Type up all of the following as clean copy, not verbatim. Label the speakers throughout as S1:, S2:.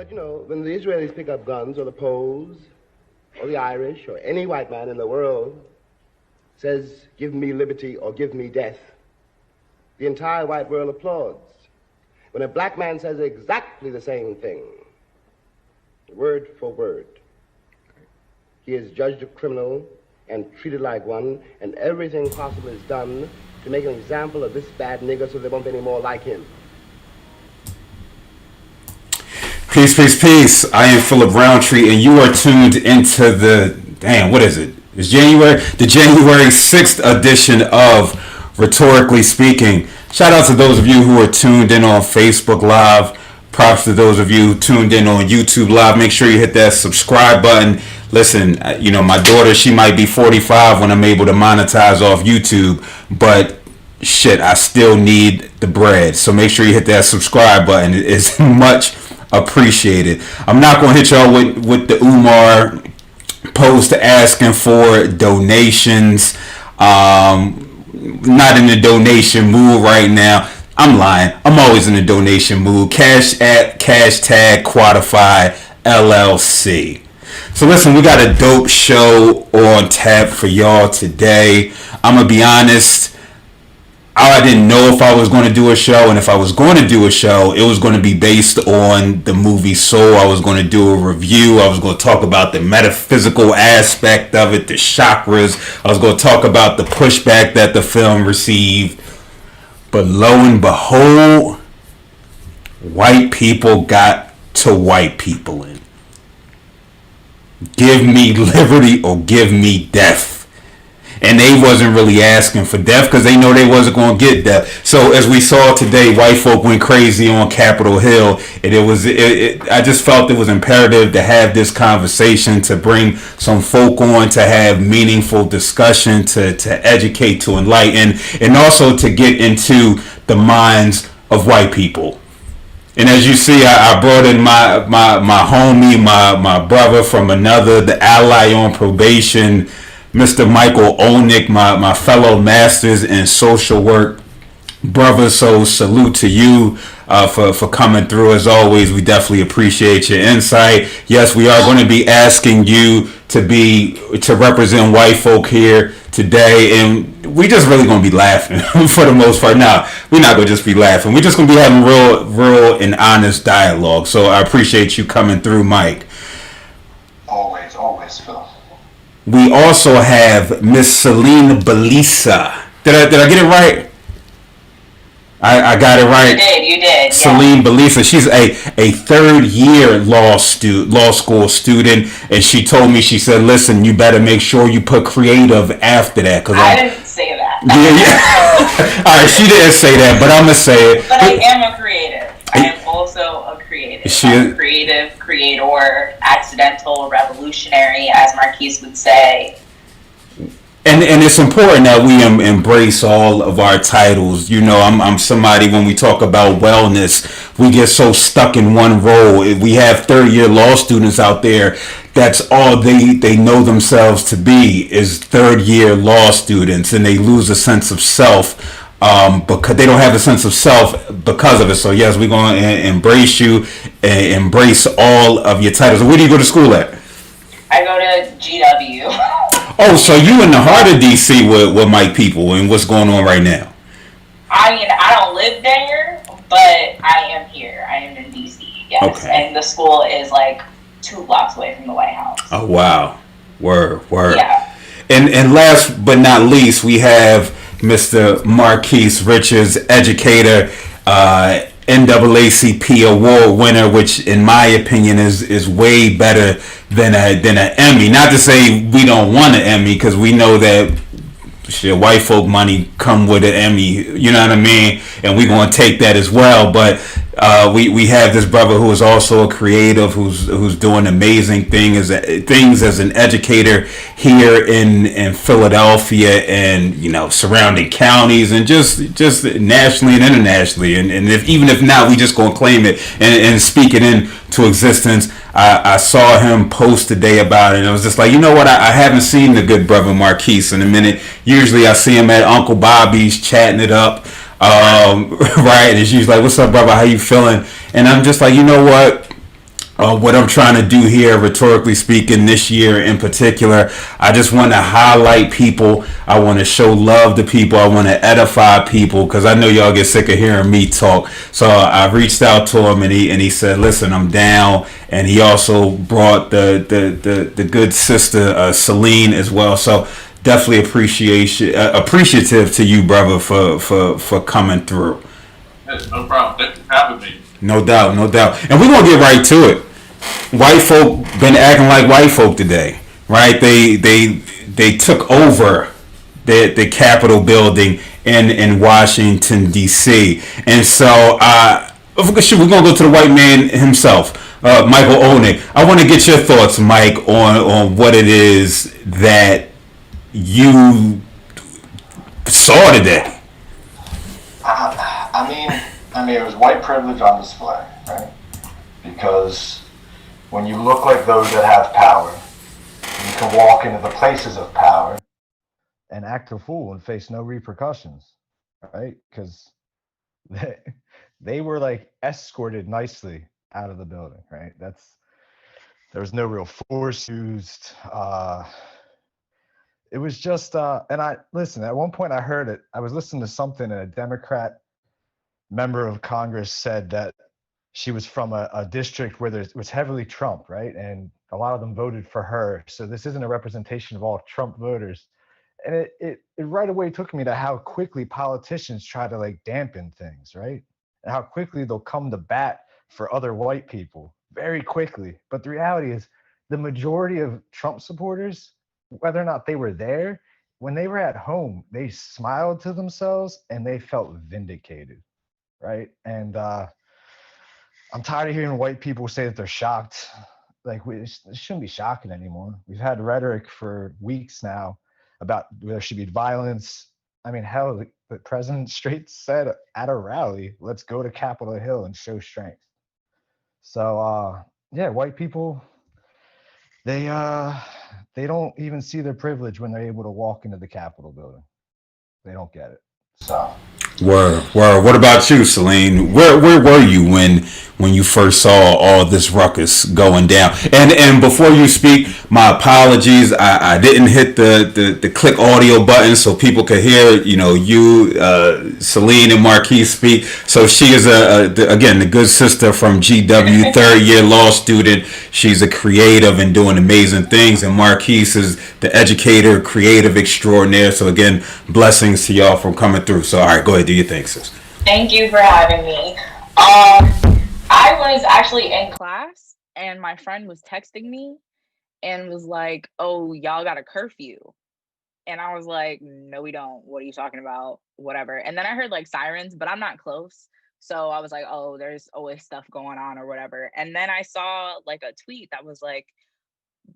S1: But, you know, when the Israelis pick up guns, or the Poles, or the Irish, or any white man in the world says, give me liberty or give me death, the entire white world applauds. When a black man says exactly the same thing, word for word, he is judged a criminal and treated like one, and everything possible is done to make an example of this bad nigger so there won't be any more like him.
S2: Peace, peace, peace. I am Phillip Roundtree, and you are tuned into the, what is it? It's the January 6th edition of Rhetorically Speaking. Shout out to those of you who are tuned in on Facebook Live. Props to those of you tuned in on YouTube Live. Make sure you hit that subscribe button. Listen, you know, my daughter, she might be 45 when I'm able to monetize off YouTube, but shit, I still need the bread. So make sure you hit that subscribe button. It's much appreciated. I'm not going to hit y'all with the Umar post asking for donations. Not in the donation mood right now. I'm lying. I'm always in the donation mood. Cash at #Quadify LLC. So listen, we got a dope show on tap for y'all today. I'm going to be honest. I didn't know if I was going to do a show, and if I was going to do a show, it was going to be based on the movie Soul. I was going to do a review. I was going to talk about the metaphysical aspect of it, the chakras. I was going to talk about the pushback that the film received. But lo and behold, white people got to white people in. Give me liberty or give me death. And they wasn't really asking for death because they know they wasn't going to get death. So as we saw today, white folk went crazy on Capitol Hill. And I just felt it was imperative to have this conversation, to bring some folk on, to have meaningful discussion, to educate, to enlighten, and also to get into the minds of white people. And as you see, I brought in my homie, my brother from another, the ally on probation, Mr. Michael Olnick, my fellow masters in social work brother. So salute to you for coming through. As always, we definitely appreciate your insight. Yes, we are going to be asking you to represent white folk here today, and we just really going to be laughing for the most part. Now, we're not going to just be laughing. We're just going to be having real and honest dialogue. So I appreciate you coming through, Mike.
S3: Always, Phil.
S2: We also have Miss Celine Belisa. Did I get it right? I got it right.
S4: You did.
S2: Celine Belisa. She's a third year law school student, and she told me, she said, listen, you better make sure you put creative after that.
S4: I didn't say that.
S2: Yeah. All right, she didn't say that, but I'm going to say it.
S4: But I am a creative. I am also a creative. I'm a creative, creator, accidental, revolutionary, as Marquise would say.
S2: And it's important that we embrace all of our titles. You know, I'm somebody, when we talk about wellness, we get so stuck in one role. We have third year law students out there, that's all they know themselves to be, is third year law students, and they lose a sense of self. Because they don't have a sense of self because of it. So yes, we're going to embrace you and embrace all of your titles. Where do you go to school at?
S4: I go to GW.
S2: Oh, so you in the heart of DC with Mike people, and what's going on right now?
S4: I mean, I don't live there, but I am here. I am in DC, yes. Okay. And the school is like 2 blocks away from the White House.
S2: Oh, wow. Word.
S4: Yeah.
S2: And last but not least, we have Mr. Marquise Richards, educator, NAACP award winner, which in my opinion is way better than an Emmy. Not to say we don't want an Emmy, because we know that shit, white folk money come with an Emmy, you know what I mean? And we're going to take that as well. But we have this brother who is also a creative, who's doing amazing things as an educator here in Philadelphia and, you know, surrounding counties, and just nationally and internationally. And even if not, we just going to claim it and speak it into existence. I saw him post today about it, and I was just like, you know what? I haven't seen the good brother Marquise in a minute. Usually I see him at Uncle Bobby's chatting it up. Right, and she's like, what's up, brother, how you feeling? And I'm just like, you know what, What I'm trying to do here, rhetorically speaking, this year in particular, I just want to highlight people. I want to show love to people. I want to edify people because I know y'all get sick of hearing me talk. So I reached out to him and he said, "Listen, I'm down." And he also brought the good sister Celine as well. So definitely appreciative to you, brother, for coming through.
S3: Yes, no problem. Thank you for having me.
S2: No doubt, no doubt. And we're gonna get right to it. White folk been acting like white folk today, right? They took over the Capitol building in Washington D.C. And so we're gonna go to the white man himself, Michael Onig. I want to get your thoughts, Mike, on what it is that you saw today.
S5: It was white privilege on display, right? Because when you look like those that have power, you can walk into the places of power and act a fool and face no repercussions, right? Because they were like escorted nicely out of the building, right? There was no real force used. It was just, and I listen. At one point, I heard it. I was listening to something, and a Democrat member of Congress said that she was from a district where it was heavily Trump, right? And a lot of them voted for her. So this isn't a representation of all Trump voters. And it right away took me to how quickly politicians try to like dampen things, right? And how quickly they'll come to bat for other white people very quickly. But the reality is the majority of Trump supporters, whether or not they were there, when they were at home, they smiled to themselves and they felt vindicated, right? And I'm tired of hearing white people say that they're shocked. Like, it shouldn't be shocking anymore. We've had rhetoric for weeks now about there should be violence. I mean, hell, the president straight said at a rally, "Let's go to Capitol Hill and show strength." So, yeah, white people, they don't even see their privilege when they're able to walk into the Capitol building. They don't get it. So.
S2: Word. What about you, Celine? Where were you when you first saw all this ruckus going down? And before you speak, my apologies. I didn't hit the click audio button so people could hear Celine and Marquise speak. So she is again the good sister from GW, third year law student. She's a creative and doing amazing things. And Marquise is the educator, creative extraordinaire. So again, blessings to y'all for coming through. So all right, go ahead. Do your thing, sis.
S4: Thank you for having me. I was actually in class and my friend was texting me and was like, "Oh, y'all got a curfew." And I was like, "No, we don't. What are you talking about? Whatever." And then I heard like sirens, but I'm not close. So I was like, "Oh, there's always stuff going on or whatever." And then I saw like a tweet that was like,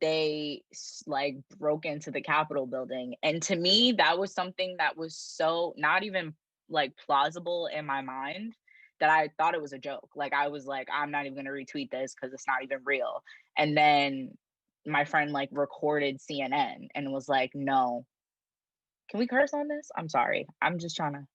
S4: they like broke into the Capitol building. And to me, that was something that was so not even like plausible in my mind that I thought it was a joke. Like I was like, I'm not even gonna retweet this because it's not even real. And then my friend like recorded CNN and was like, "No, can we curse on this? I'm sorry. I'm just trying to."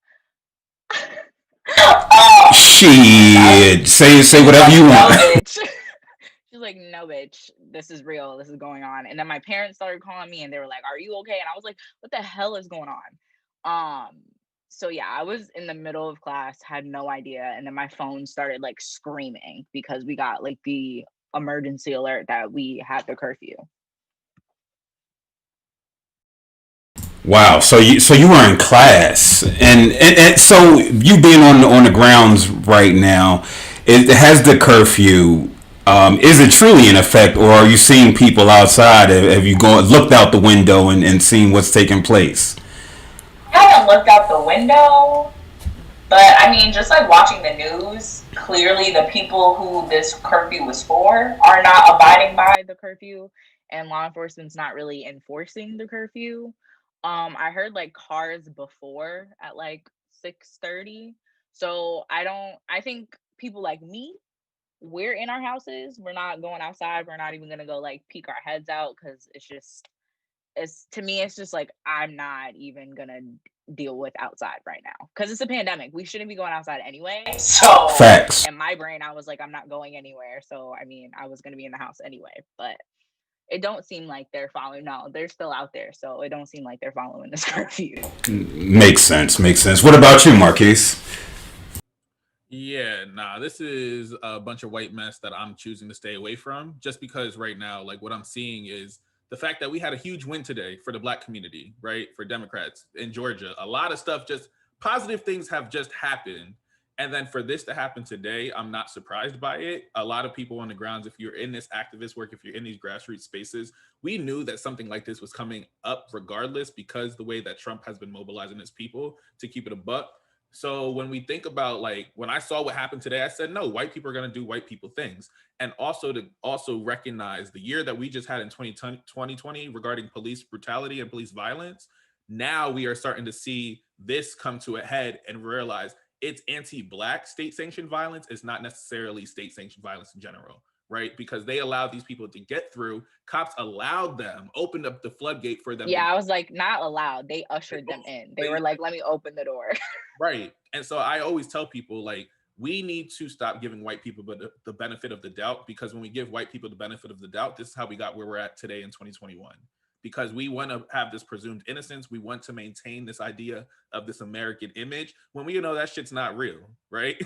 S2: Shit, say whatever you want.
S4: She's like, "No, bitch, this is real. This is going on." And then my parents started calling me and they were like, "Are you okay?" And I was like, "What the hell is going on?" So yeah, I was in the middle of class, had no idea. And then my phone started like screaming because we got like the emergency alert that we had the curfew.
S2: Wow. So you were in class, and so you being on the grounds right now, it has the curfew. Is it truly in effect, or are you seeing people outside? Have you looked out the window and seen what's taking place?
S4: I haven't looked out the window, but I mean, just like watching the news, clearly the people who this curfew was for are not abiding by the curfew, and law enforcement's not really enforcing the curfew. I heard like cars before at like 6:30. So I think people like me, we're in our houses. We're not going outside. We're not even gonna go like peek our heads out because it's to me, it's just like I'm not even gonna deal with outside right now because it's a pandemic. We shouldn't be going outside anyway. So
S2: Facts.
S4: in my brain, I was like, I'm not going anywhere. So I mean, I was going to be in the house anyway, but it don't seem like they're following. No, they're still out there, so it don't seem like they're following this curfew.
S2: Makes sense. Makes sense. What about you, Marquise?
S6: Yeah, nah, this is a bunch of white mess that I'm choosing to stay away from just because right now, like what I'm seeing is the fact that we had a huge win today for the black community, right? For Democrats in Georgia. A lot of stuff, just positive things have just happened. And then for this to happen today, I'm not surprised by it. A lot of people on the grounds, if you're in this activist work, if you're in these grassroots spaces, we knew that something like this was coming up regardless because the way that Trump has been mobilizing his people to keep it a buck. So when we think about like when I saw what happened today, I said, no, white people are going to do white people things. And also to also recognize the year that we just had in 2020 regarding police brutality and police violence. Now we are starting to see this come to a head and realize it's anti-black state-sanctioned violence. It's not necessarily state-sanctioned violence in general, right? Because they allowed these people to get through. Cops allowed them, opened up the floodgate for them.
S4: Yeah, I was like, not allowed. They ushered them in. They were like, let me open the door.
S6: Right. And so I always tell people, like, we need to stop giving white people the benefit of the doubt, because when we give white people the benefit of the doubt, this is how we got where we're at today in 2021. Because we want to have this presumed innocence. We want to maintain this idea of this American image when we know that shit's not real, right?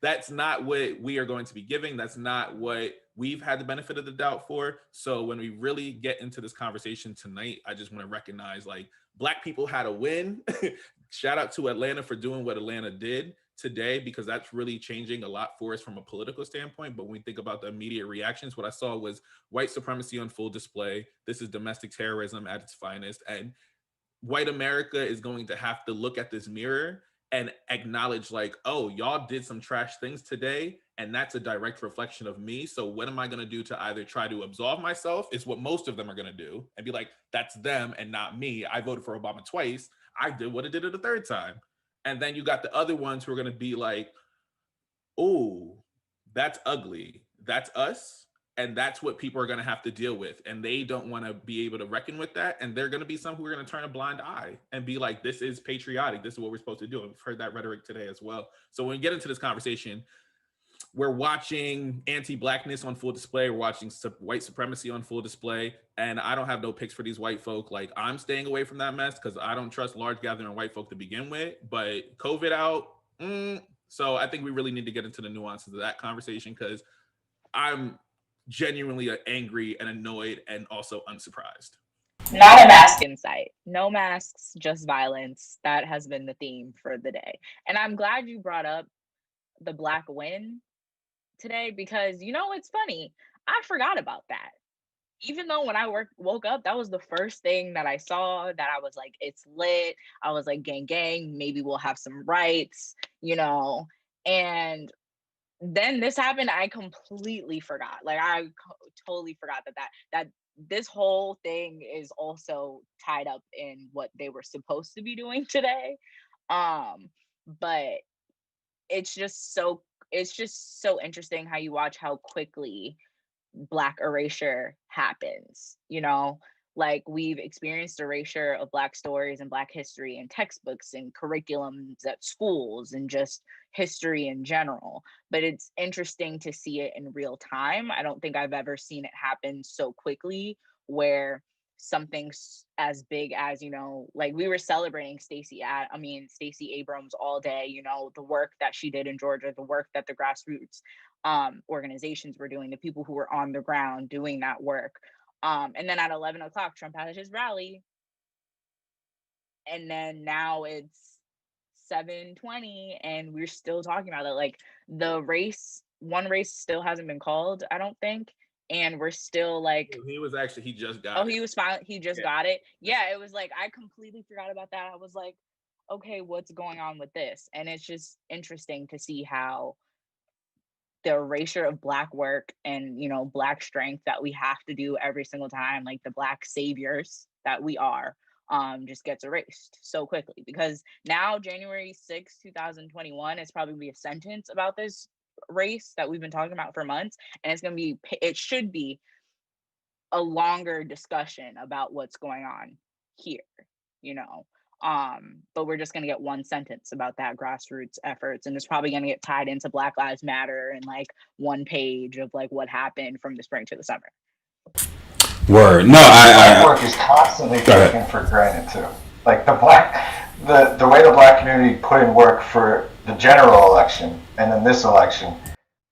S6: That's not what we are going to be giving. That's not what we've had the benefit of the doubt for. So when we really get into this conversation tonight, I just want to recognize like black people had a win. Shout out to Atlanta for doing what Atlanta did today, because that's really changing a lot for us from a political standpoint. But when we think about the immediate reactions, what I saw was white supremacy on full display. This is domestic terrorism at its finest. And white America is going to have to look at this mirror and acknowledge like, oh, y'all did some trash things today, and that's a direct reflection of me. So what am I going to do to either try to absolve myself, is what most of them are going to do, and be like, that's them and not me. I voted for Obama twice. I did what I did it a third time. And then you got the other ones who are going to be like, oh, that's ugly. That's us. And that's what people are going to have to deal with. And they don't want to be able to reckon with that. And there are going to be some who are going to turn a blind eye and be like, this is patriotic. This is what we're supposed to do. And we've heard that rhetoric today as well. So when we get into this conversation, we're watching anti-blackness on full display. We're watching white supremacy on full display. And I don't have no picks for these white folk. Like, I'm staying away from that mess because I don't trust large gathering of white folk to begin with. But COVID out. So I think we really need to get into the nuances of that conversation, because I'm genuinely angry and annoyed and also unsurprised.
S4: Not a mask in sight. No masks, just violence. That has been the theme for the day. And I'm glad you brought up the black win today, because you know it's funny, I forgot about that. Even though when I woke up, that was the first thing that I saw, that I was like, it's lit. I was like, gang gang, maybe we'll have some rights, you know. And then this happened. I completely forgot. Like, I totally forgot that this whole thing is also tied up in what they were supposed to be doing today. But it's just so interesting how you watch how quickly black erasure happens, you know. Like, we've experienced erasure of black stories and black history in textbooks and curriculums at schools and just history in general, but it's interesting to see it in real time. I don't think I've ever seen it happen so quickly, where something as big as, you know, like, we were celebrating Stacey Abrams all day, you know, the work that she did in Georgia, the work that the grassroots organizations were doing, the people who were on the ground doing that work. And then at 11 o'clock, Trump had his rally. And then now it's 7:20 and we're still talking about it. Like, one race still hasn't been called, I don't think. And we're still like,
S6: he just got it.
S4: He just got it. Yeah, it was like, I completely forgot about that. I was like, okay, what's going on with this? And it's just interesting to see how the erasure of black work and, you know, black strength that we have to do every single time, like the black saviors that we are, just gets erased so quickly. Because now January 6th, 2021 is probably be a sentence about this race that we've been talking about for months, and it should be a longer discussion about what's going on here, you know. But we're just going to get one sentence about that grassroots efforts, and it's probably going to get tied into Black Lives Matter and like one page of like what happened from the spring to the summer.
S2: Word. No,
S5: black work is constantly taken for granted too. Like the way the black community put in work for the general election and then this election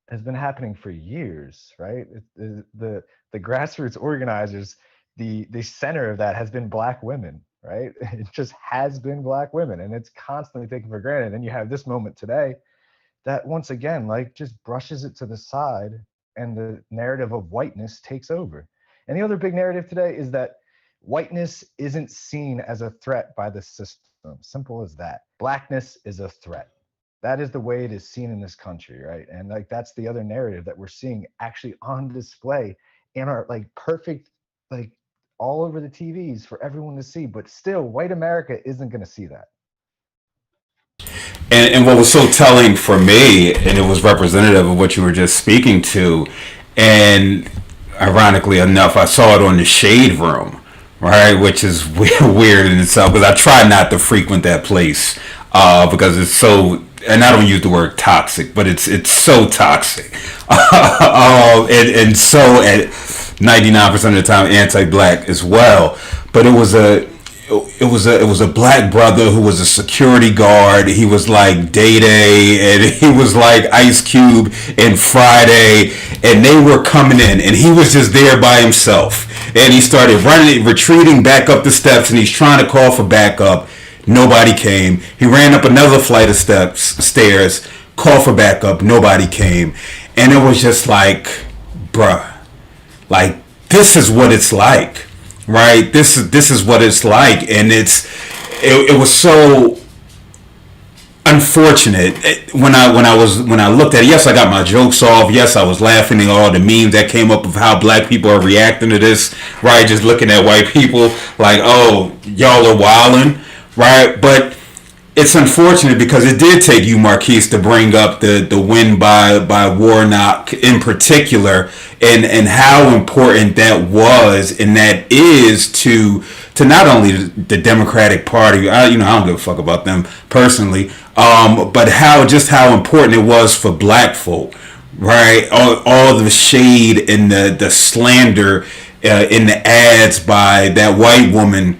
S5: has been happening for years, right? The grassroots organizers, the center of that has been Black women, right? It just has been Black women, and it's constantly taken for granted. And you have this moment today that once again, like, just brushes it to the side, and the narrative of whiteness takes over. And the other big narrative today is that whiteness isn't seen as a threat by the system. Simple as that. Blackness is a threat. That is the way it is seen in this country, right? And like that's the other narrative that we're seeing actually on display in our like perfect, like all over the TVs for everyone to see. But still, white America isn't going to see that.
S2: And what was so telling for me, and it was representative of what you were just speaking to, and ironically enough, I saw it on the Shade Room, right, which is weird in itself because I try not to frequent that place because it's so, and I don't use the word toxic, but it's so toxic, and so at 99% of the time anti-black as well. But it was a black brother who was a security guard. He was like Day-Day, and he was like Ice Cube and Friday, and they were coming in, and he was just there by himself. And he started retreating back up the steps, and he's trying to call for backup. Nobody came. He ran up another flight of stairs, called for backup. Nobody came. And it was just like, bruh, like, this is what it's like. Right, this is what it's like, and it was so unfortunate when I looked at it. Yes, I got my jokes off. Yes, I was laughing at all the memes that came up of how black people are reacting to this. Right, just looking at white people like, oh, y'all are wilding, right? But it's unfortunate because it did take you, Marquise, to bring up the win by Warnock in particular, and how important that was, and that is to not only the Democratic Party. I don't give a fuck about them personally, but how important it was for black folk, right? All the shade and the slander in the ads by that white woman,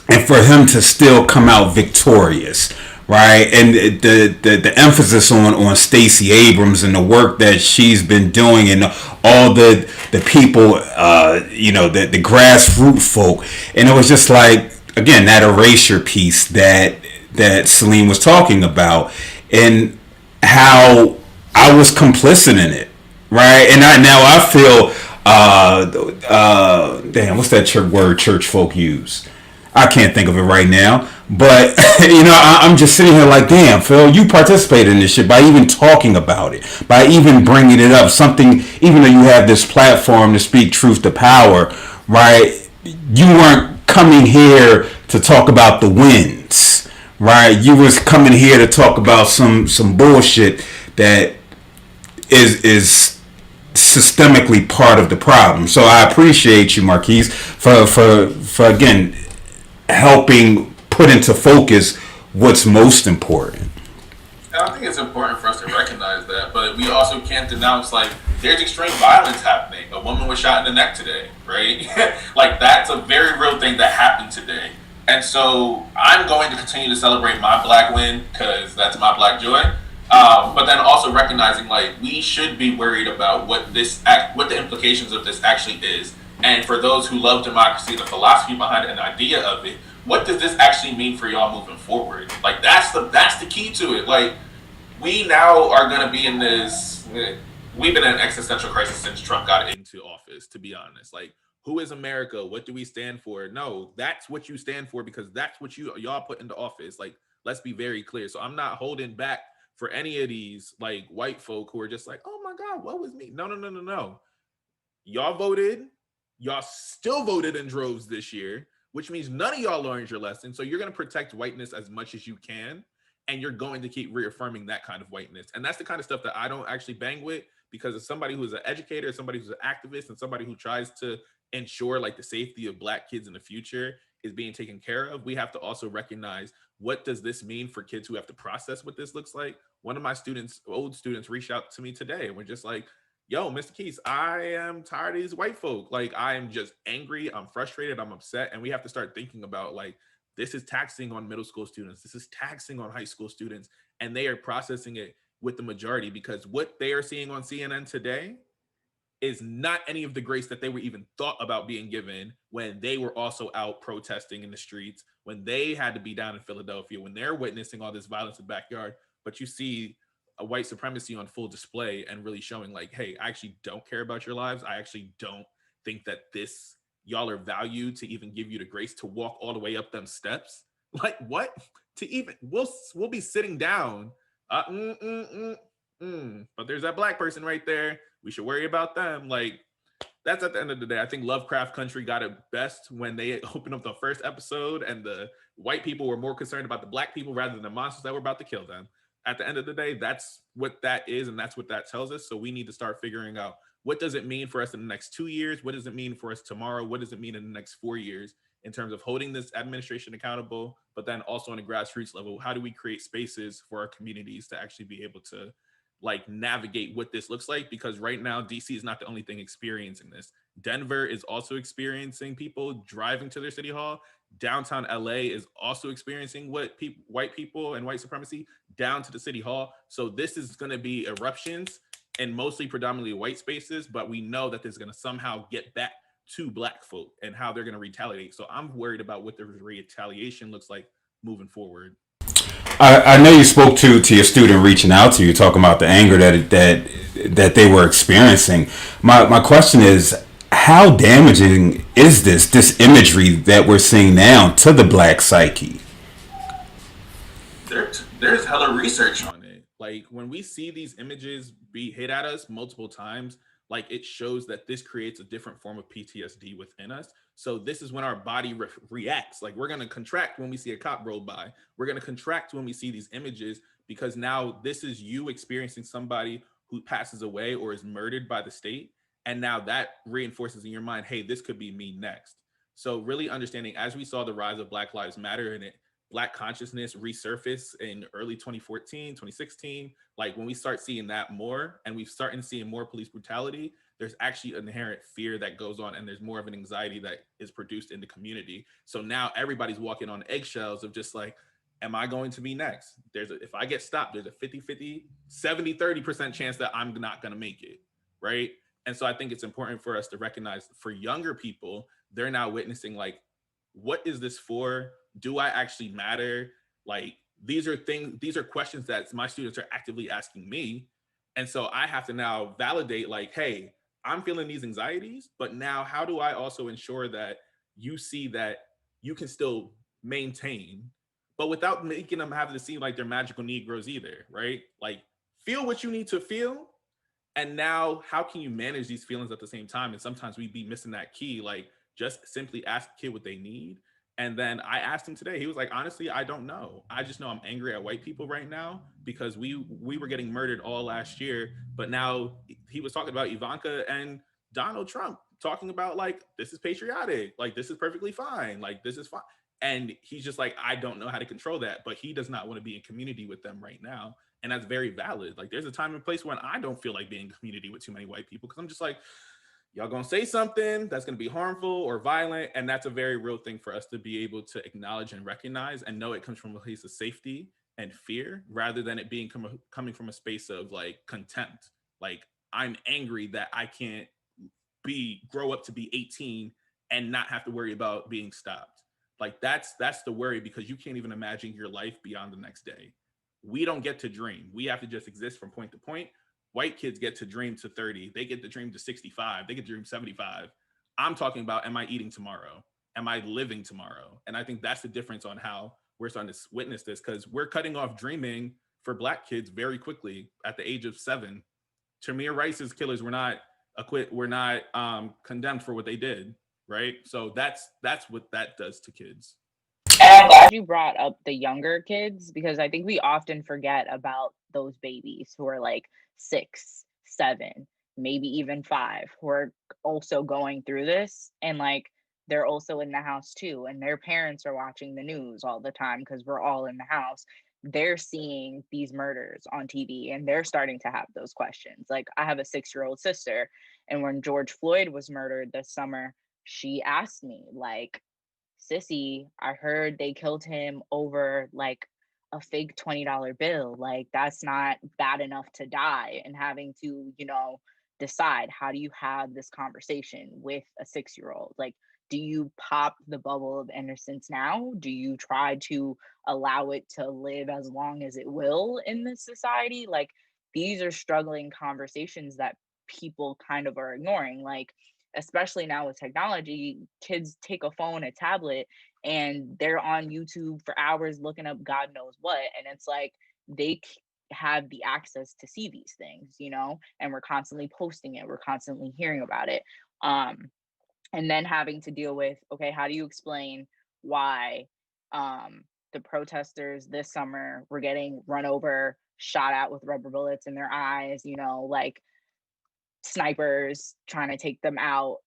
S2: and for him to still come out victorious, right? And the emphasis on Stacey Abrams and the work that she's been doing, and all the people, the grassroots folk, and it was just like, again, that erasure piece that Celine was talking about, and how I was complicit in it, right? And I feel, damn, what's that word church folk use? I can't think of it right now, but I'm just sitting here like, damn, Phil, you participated in this shit by even talking about it, by even bringing it up. Something, even though you have this platform to speak truth to power, right? You weren't coming here to talk about the wins, right? You was coming here to talk about some bullshit that is systemically part of the problem. So I appreciate you, Marquise, for again helping put into focus what's most important.
S3: And I think it's important for us to recognize that, but we also can't denounce, like, there's extreme violence happening. A woman was shot in the neck today, right? Like, that's a very real thing that happened today. And so I'm going to continue to celebrate my black win because that's my black joy. But then also recognizing, like, we should be worried about what the implications of this actually is. And for those who love democracy, the philosophy behind it, and the idea of it, what does this actually mean for y'all moving forward? Like, that's the key to it. Like, we now are going to be in this, we've been in an existential crisis since Trump got into office, to be honest. Like, who is America? What do we stand for? No, that's what you stand for because that's what y'all put into office. Like, let's be very clear. So I'm not holding back for any of these, like, white folk who are just like, oh my God, what was me? No. Y'all voted. Y'all still voted in droves this year, which means none of y'all learned your lesson. So you're going to protect whiteness as much as you can, and you're going to keep reaffirming that kind of whiteness. And that's the kind of stuff that I don't actually bang with, because as somebody who's an educator, somebody who's an activist, and somebody who tries to ensure, like, the safety of black kids in the future,
S6: is being taken care of, we have to also recognize, what does this mean for kids who have to process what this looks like? One of my students, old students, reached out to me today and we're just like, yo, Mr. Keys, I am tired of these white folk. Like, I am just angry, I'm frustrated, I'm upset. And we have to start thinking about, like, this is taxing on middle school students, this is taxing on high school students, and they are processing it with the majority, because what they are seeing on CNN today is not any of the grace that they were even thought about being given when they were also out protesting in the streets, when they had to be down in Philadelphia, when they're witnessing all this violence in the backyard. But you see a white supremacy on full display and really showing, like, hey, I actually don't care about your lives. I actually don't think that this, y'all are valued to even give you the grace to walk all the way up them steps. Like, what? To even, we'll be sitting down. But there's that black person right there. We should worry about them. Like, that's at the end of the day. I think Lovecraft Country got it best when they opened up the first episode and the white people were more concerned about the black people rather than the monsters that were about to kill them. At the end of the day, that's what that is, and that's what that tells us. So we need to start figuring out, what does it mean for us in the next 2 years? What does it mean for us tomorrow? What does it mean in the next 4 years in terms of holding this administration accountable, but then also on a grassroots level, how do we create spaces for our communities to actually be able to, like, navigate what this looks like? Because right now, DC is not the only thing experiencing this. Denver is also experiencing people driving to their city hall. Downtown LA is also experiencing what white people and white supremacy down to the city hall. So this is going to be eruptions and mostly predominantly white spaces, but we know that this is going to somehow get back to black folk and how they're going to retaliate. So I'm worried about what the retaliation looks like moving forward.
S2: I know you spoke to your student reaching out to you, talking about the anger that they were experiencing. My question is, how damaging is this imagery that we're seeing now to the black psyche?
S3: There's hella research on it.
S6: Like, when we see these images be hit at us multiple times, like, it shows that this creates a different form of PTSD within us. So this is when our body reacts. Like, we're going to contract when we see a cop roll by. We're going to contract when we see these images, because now this is you experiencing somebody who passes away or is murdered by the state. And now that reinforces in your mind, hey, this could be me next. So really understanding, as we saw the rise of Black Lives Matter and Black consciousness resurface in early 2014, 2016, like, when we start seeing that more and we start seeing more police brutality, there's actually inherent fear that goes on, and there's more of an anxiety that is produced in the community. So now everybody's walking on eggshells of just like, am I going to be next? If I get stopped, there's a 50-50, 70-30% chance that I'm not going to make it, right? And so I think it's important for us to recognize, for younger people, they're now witnessing, like, what is this for? Do I actually matter? Like, these are questions that my students are actively asking me. And so I have to now validate, like, hey, I'm feeling these anxieties, but now how do I also ensure that you see that you can still maintain, but without making them have to seem like they're magical Negroes either, right? Like, feel what you need to feel. And now how can you manage these feelings at the same time? And sometimes we be missing that key, like, just simply ask the kid what they need. And then I asked him today, he was like, honestly, I don't know. I just know I'm angry at white people right now because we were getting murdered all last year. But now he was talking about Ivanka and Donald Trump, talking about, like, this is patriotic, like, this is perfectly fine, like, this is fine. And he's just like, I don't know how to control that, but he does not want to be in community with them right now. And that's very valid. Like, there's a time and place when I don't feel like being in community with too many white people, because I'm just like, y'all gonna say something that's gonna be harmful or violent. And that's a very real thing for us to be able to acknowledge and recognize and know it comes from a place of safety and fear, rather than it being coming from a space of, like, contempt. Like, I'm angry that I can't grow up to be 18 and not have to worry about being stopped. Like, that's the worry, because you can't even imagine your life beyond the next day. We don't get to dream. We have to just exist from point to point. White kids get to dream to 30. They get to dream to 65. They get to dream 75. I'm talking about, am I eating tomorrow? Am I living tomorrow? And I think that's the difference on how we're starting to witness this, because we're cutting off dreaming for Black kids very quickly at the age of 7. Tamir Rice's killers were not condemned for what they did, right? So that's what that does to kids.
S4: And I'm glad you brought up the younger kids, because I think we often forget about those babies who are like 6, 7, maybe even 5, who are also going through this. And, like, they're also in the house too, and their parents are watching the news all the time because we're all in the house. They're seeing these murders on TV and they're starting to have those questions. Like, I have a 6-year-old sister, and when George Floyd was murdered this summer, she asked me, like, "Sissy, I heard they killed him over like a fake $20 bill. Like, that's not bad enough to die." And having to, decide, how do you have this conversation with a 6-year-old? Like, do you pop the bubble of innocence now? Do you try to allow it to live as long as it will in this society? Like, these are struggling conversations that people kind of are ignoring. Like, especially now with technology, kids take a phone, a tablet, and they're on YouTube for hours looking up God knows what. And it's like they have the access to see these things, and we're constantly posting it, we're constantly hearing about it. And then having to deal with, okay, how do you explain why the protesters this summer were getting run over, shot at with rubber bullets in their eyes, like snipers trying to take them out,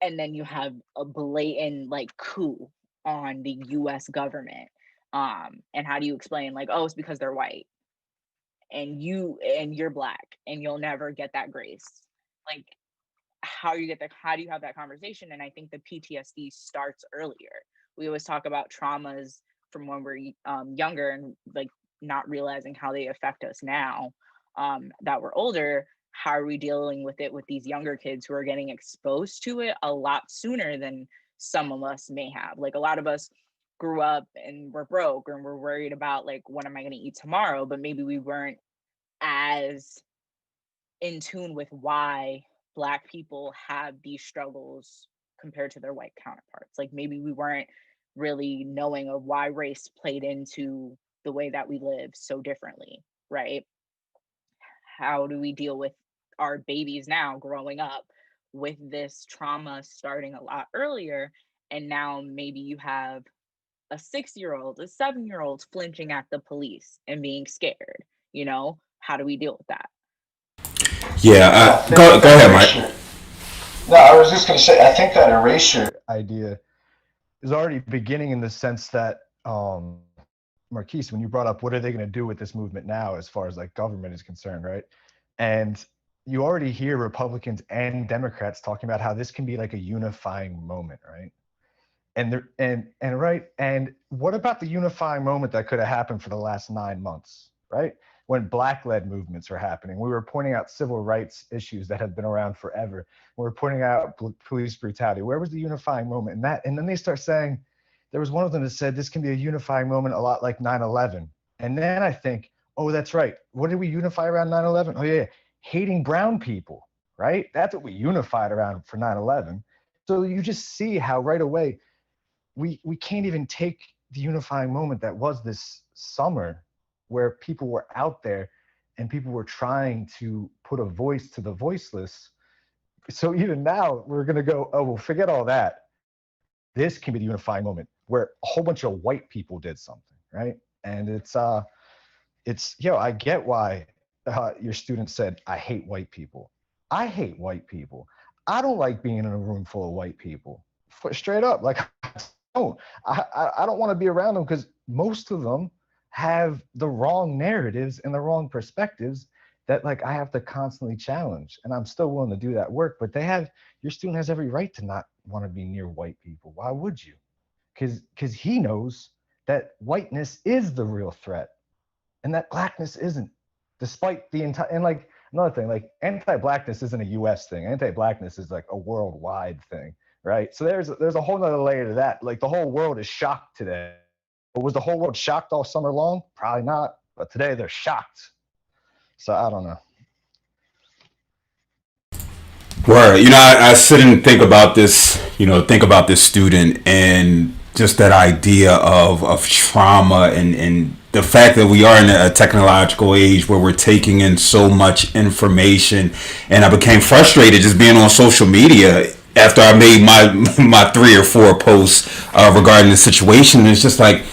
S4: and then you have a blatant like coup on the US government. And how do you explain, like, oh, it's because they're white and you're black and you'll never get that grace? Like, how do you have that conversation? And I think the PTSD starts earlier. We always talk about traumas from when we're younger and like not realizing how they affect us now that we're older. How are we dealing with it with these younger kids who are getting exposed to it a lot sooner than some of us may have? Like, a lot of us grew up and we're broke and we're worried about, like, what am I going to eat tomorrow? But maybe we weren't as in tune with why Black people have these struggles compared to their white counterparts. Like, maybe we weren't really knowing of why race played into the way that we live so differently, right? How do we deal with our babies now growing up with this trauma starting a lot earlier? And now maybe you have a 6-year-old, a 7-year-old flinching at the police and being scared. How do we deal with that?
S2: Yeah, go ahead, Mike.
S5: No, I was just going to say, I think that erasure idea is already beginning in the sense that, Marquise, when you brought up what are they going to do with this movement now as far as like government is concerned, right? And you already hear Republicans and Democrats talking about how this can be like a unifying moment, right? And what about the unifying moment that could have happened for the last 9 months, right? When Black-led movements were happening, we were pointing out civil rights issues that have been around forever. We were pointing out police brutality. Where was the unifying moment in that? And then they start saying, there was one of them that said this can be a unifying moment a lot like 9/11. And then I think, oh, that's right. What did we unify around 9/11? Oh yeah, hating brown people, right? That's what we unified around for 9/11. So you just see how right away we can't even take the unifying moment that was this summer where people were out there and people were trying to put a voice to the voiceless. So even now we're going to go, oh, well, forget all that. This can be the unifying moment where a whole bunch of white people did something, right? And it's I get why your student said, I hate white people. I hate white people. I don't like being in a room full of white people. Straight up, like, I don't want to be around them because most of them have the wrong narratives and the wrong perspectives that like I have to constantly challenge. And I'm still willing to do that work, but your student has every right to not want to be near white people. Why would you? Because he knows that whiteness is the real threat and that blackness isn't, despite the entire, and like another thing, like anti-blackness isn't a US thing. Anti-blackness is like a worldwide thing, right? So there's a whole nother layer to that. Like, the whole world is shocked today. But was the whole world shocked all summer long? Probably not. But today they're shocked. So I don't know.
S2: Word. I sit and think about this, student and just that idea of trauma and the fact that we are in a technological age where we're taking in so much information. And I became frustrated just being on social media after I made my 3 or 4 posts regarding the situation. It's just like,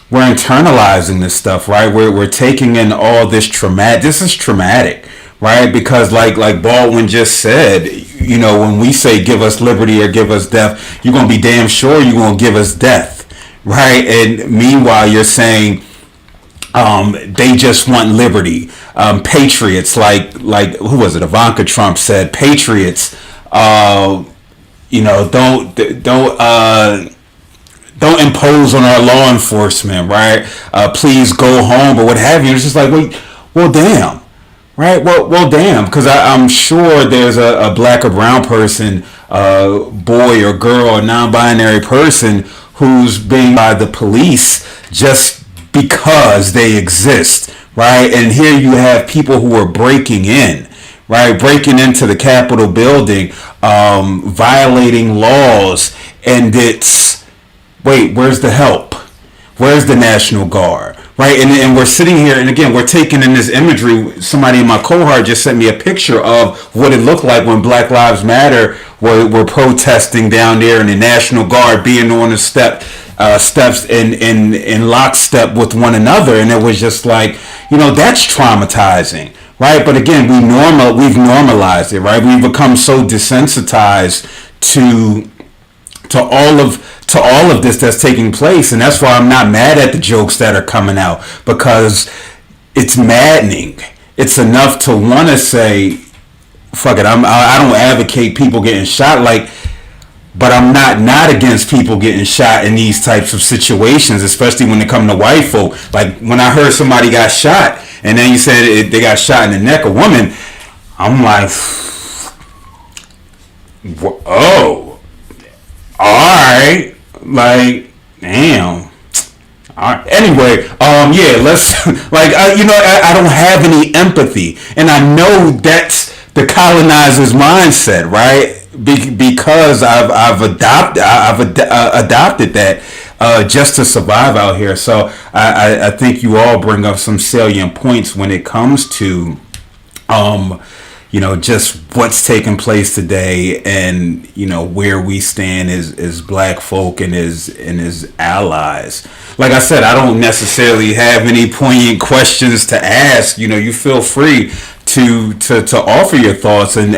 S2: we're internalizing this stuff, right? We're taking in all this traumatic. This is traumatic. right? Because like Baldwin just said, you know, when we say give us liberty or give us death, you're gonna be damn sure you're gonna give us death, right? And meanwhile, you're saying they just want liberty. Patriots, like who was it? Ivanka Trump said, patriots, you know, don't impose on our law enforcement, right? Please go home or what have you. It's just like, wait, well, damn, right? Well, damn, because I'm sure there's a black or brown person, boy or girl or non-binary person who's being by the police just because they exist, right? And here you have people who are breaking in, right? Breaking into the Capitol building, violating laws, and it's, wait, where's the help? Where's the National Guard? Right? And we're sitting here, and again, we're taking in this imagery. Somebody in my cohort just sent me a picture of what it looked like when Black Lives Matter were protesting down there, and the National Guard being on the steps in lockstep with one another. And it was just like, you know, that's traumatizing. Right? But again, we've normalized it, right? We've become so desensitized to all of this that's taking place, and that's why I'm not mad at the jokes that are coming out, because it's maddening. It's enough to want to say, "Fuck it." I don't advocate people getting shot, but I'm not against people getting shot in these types of situations, especially when it comes to white folk. Like when I heard somebody got shot, and then you said they got shot in the neck, a woman. I'm like, oh. Alright, like, damn. Alright. Anyway, yeah, let's, you know, I don't have any empathy, and I know that's the colonizer's mindset, right? Because I've adopted that just to survive out here. So I think you all bring up some salient points when it comes to you know, just what's taking place today, and you know where we stand as black folk and as allies. Like I said, I don't necessarily have any poignant questions to ask. You know, you feel free to offer your thoughts and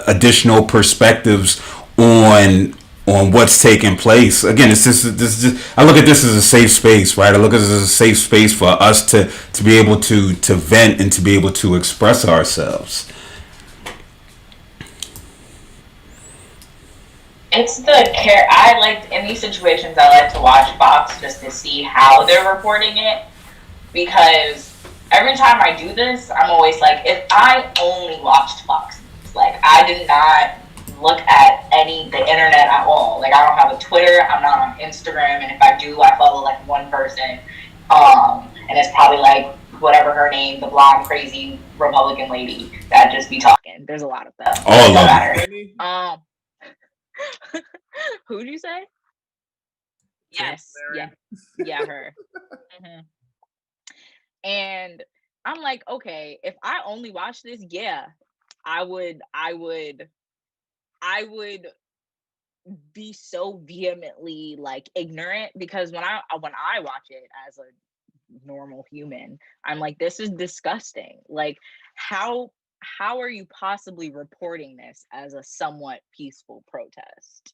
S2: additional perspectives on what's taking place. Again, this is I look at this as a safe space, right? I look at this as a safe space for us to be able to vent and to be able to express ourselves.
S4: It's the care. I like in these situations. I like to watch Fox just to see how they're reporting it, because every time I do this, I'm always like, if I only watched Fox, like I did not look at the internet at all. Like I don't have a Twitter. I'm not on Instagram, and if I do, I follow like one person, and it's probably like whatever her name, the blonde crazy Republican lady that just be talking. There's a lot of them.
S2: All of them.
S4: Who'd you say? Yes. Yeah, her. Mm-hmm. And I'm like, okay, if I only watch this, yeah, I would be so vehemently like ignorant, because when I watch it as a normal human, I'm like, this is disgusting. Like, how are you possibly reporting this as a somewhat peaceful protest,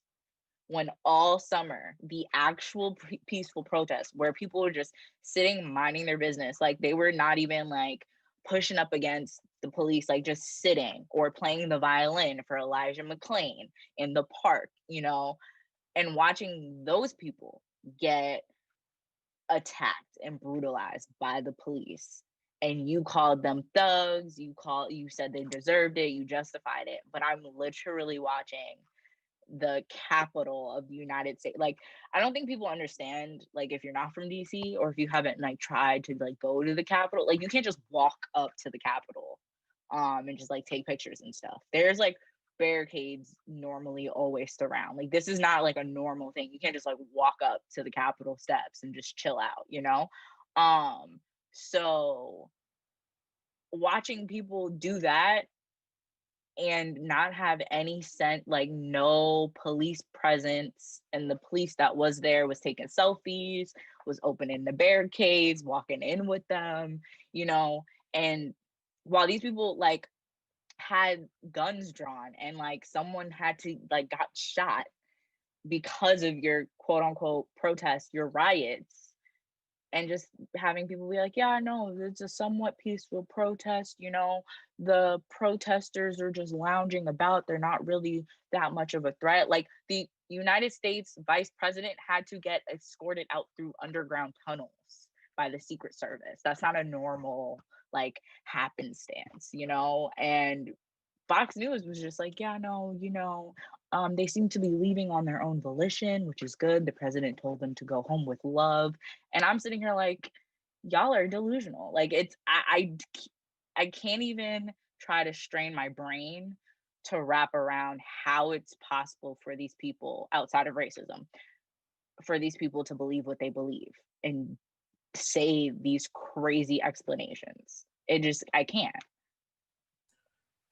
S4: when all summer the actual peaceful protest where people were just sitting minding their business, like they were not even like pushing up against the police, like just sitting or playing the violin for Elijah McClain in the park, you know, and watching those people get attacked and brutalized by the police, and you called them thugs, you said they deserved it, you justified it, but I'm literally watching the capital of the United States. Like, I don't think people understand, like, if you're not from DC or if you haven't like tried to like go to the Capitol, like you can't just walk up to the Capitol and just like take pictures and stuff. There's like barricades normally always surround. Like, this is not like a normal thing. You can't just like walk up to the Capitol steps and just chill out, you know? So watching people do that and not have any sense, like no police presence, and the police that was there was taking selfies, was opening the barricades, walking in with them, you know. And while these people, like, had guns drawn and like someone had to like got shot because of your quote unquote protest, your riots, and just having people be like, yeah, no, it's a somewhat peaceful protest, you know, the protesters are just lounging about, they're not really that much of a threat. Like the United States vice president had to get escorted out through underground tunnels by the Secret Service. That's not a normal like happenstance, you know. And Fox News was just like, yeah, no, you know, they seem to be leaving on their own volition, which is good. The president told them to go home with love. And I'm sitting here like, y'all are delusional. Like it's, I can't even try to strain my brain to wrap around how it's possible for these people outside of racism, for these people to believe what they believe and say these crazy explanations. It just, I can't.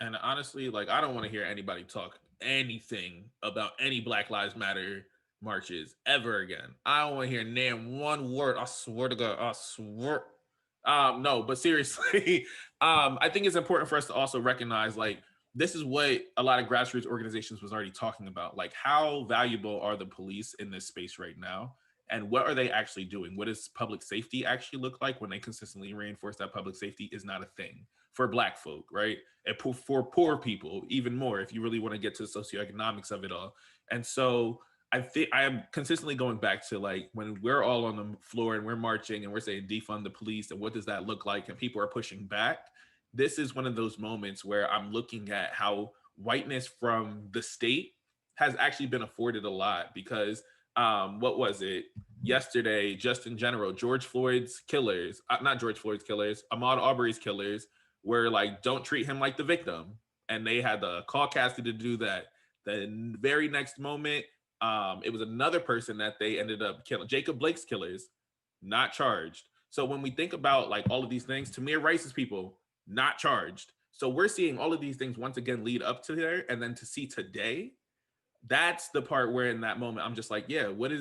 S6: And honestly, like, I don't want to hear anybody talk anything about any Black Lives Matter marches ever again. I don't want to hear name one word. I swear to God, I swear. No, but seriously, I think it's important for us to also recognize, like, this is what a lot of grassroots organizations was already talking about. Like, how valuable are the police in this space right now? And what are they actually doing? What does public safety actually look like when they consistently reinforce that public safety is not a thing for Black folk, right? And for poor people, even more, if you really want to get to the socioeconomics of it all. And so I think I am consistently going back to, like, when we're all on the floor and we're marching and we're saying defund the police and what does that look like, and people are pushing back. This is one of those moments where I'm looking at how whiteness from the state has actually been afforded a lot, because what was it yesterday, just in general, George Floyd's killers, not George Floyd's killers, Ahmaud Arbery's killers were like, don't treat him like the victim. And they had the Caucasion to do that. The very next moment, it was another person that they ended up killing. Jacob Blake's killers, not charged. So when we think about like all of these things, Tamir Rice's people, not charged. So we're seeing all of these things once again lead up to there, and then to see today, that's the part where in that moment I'm just like, yeah, what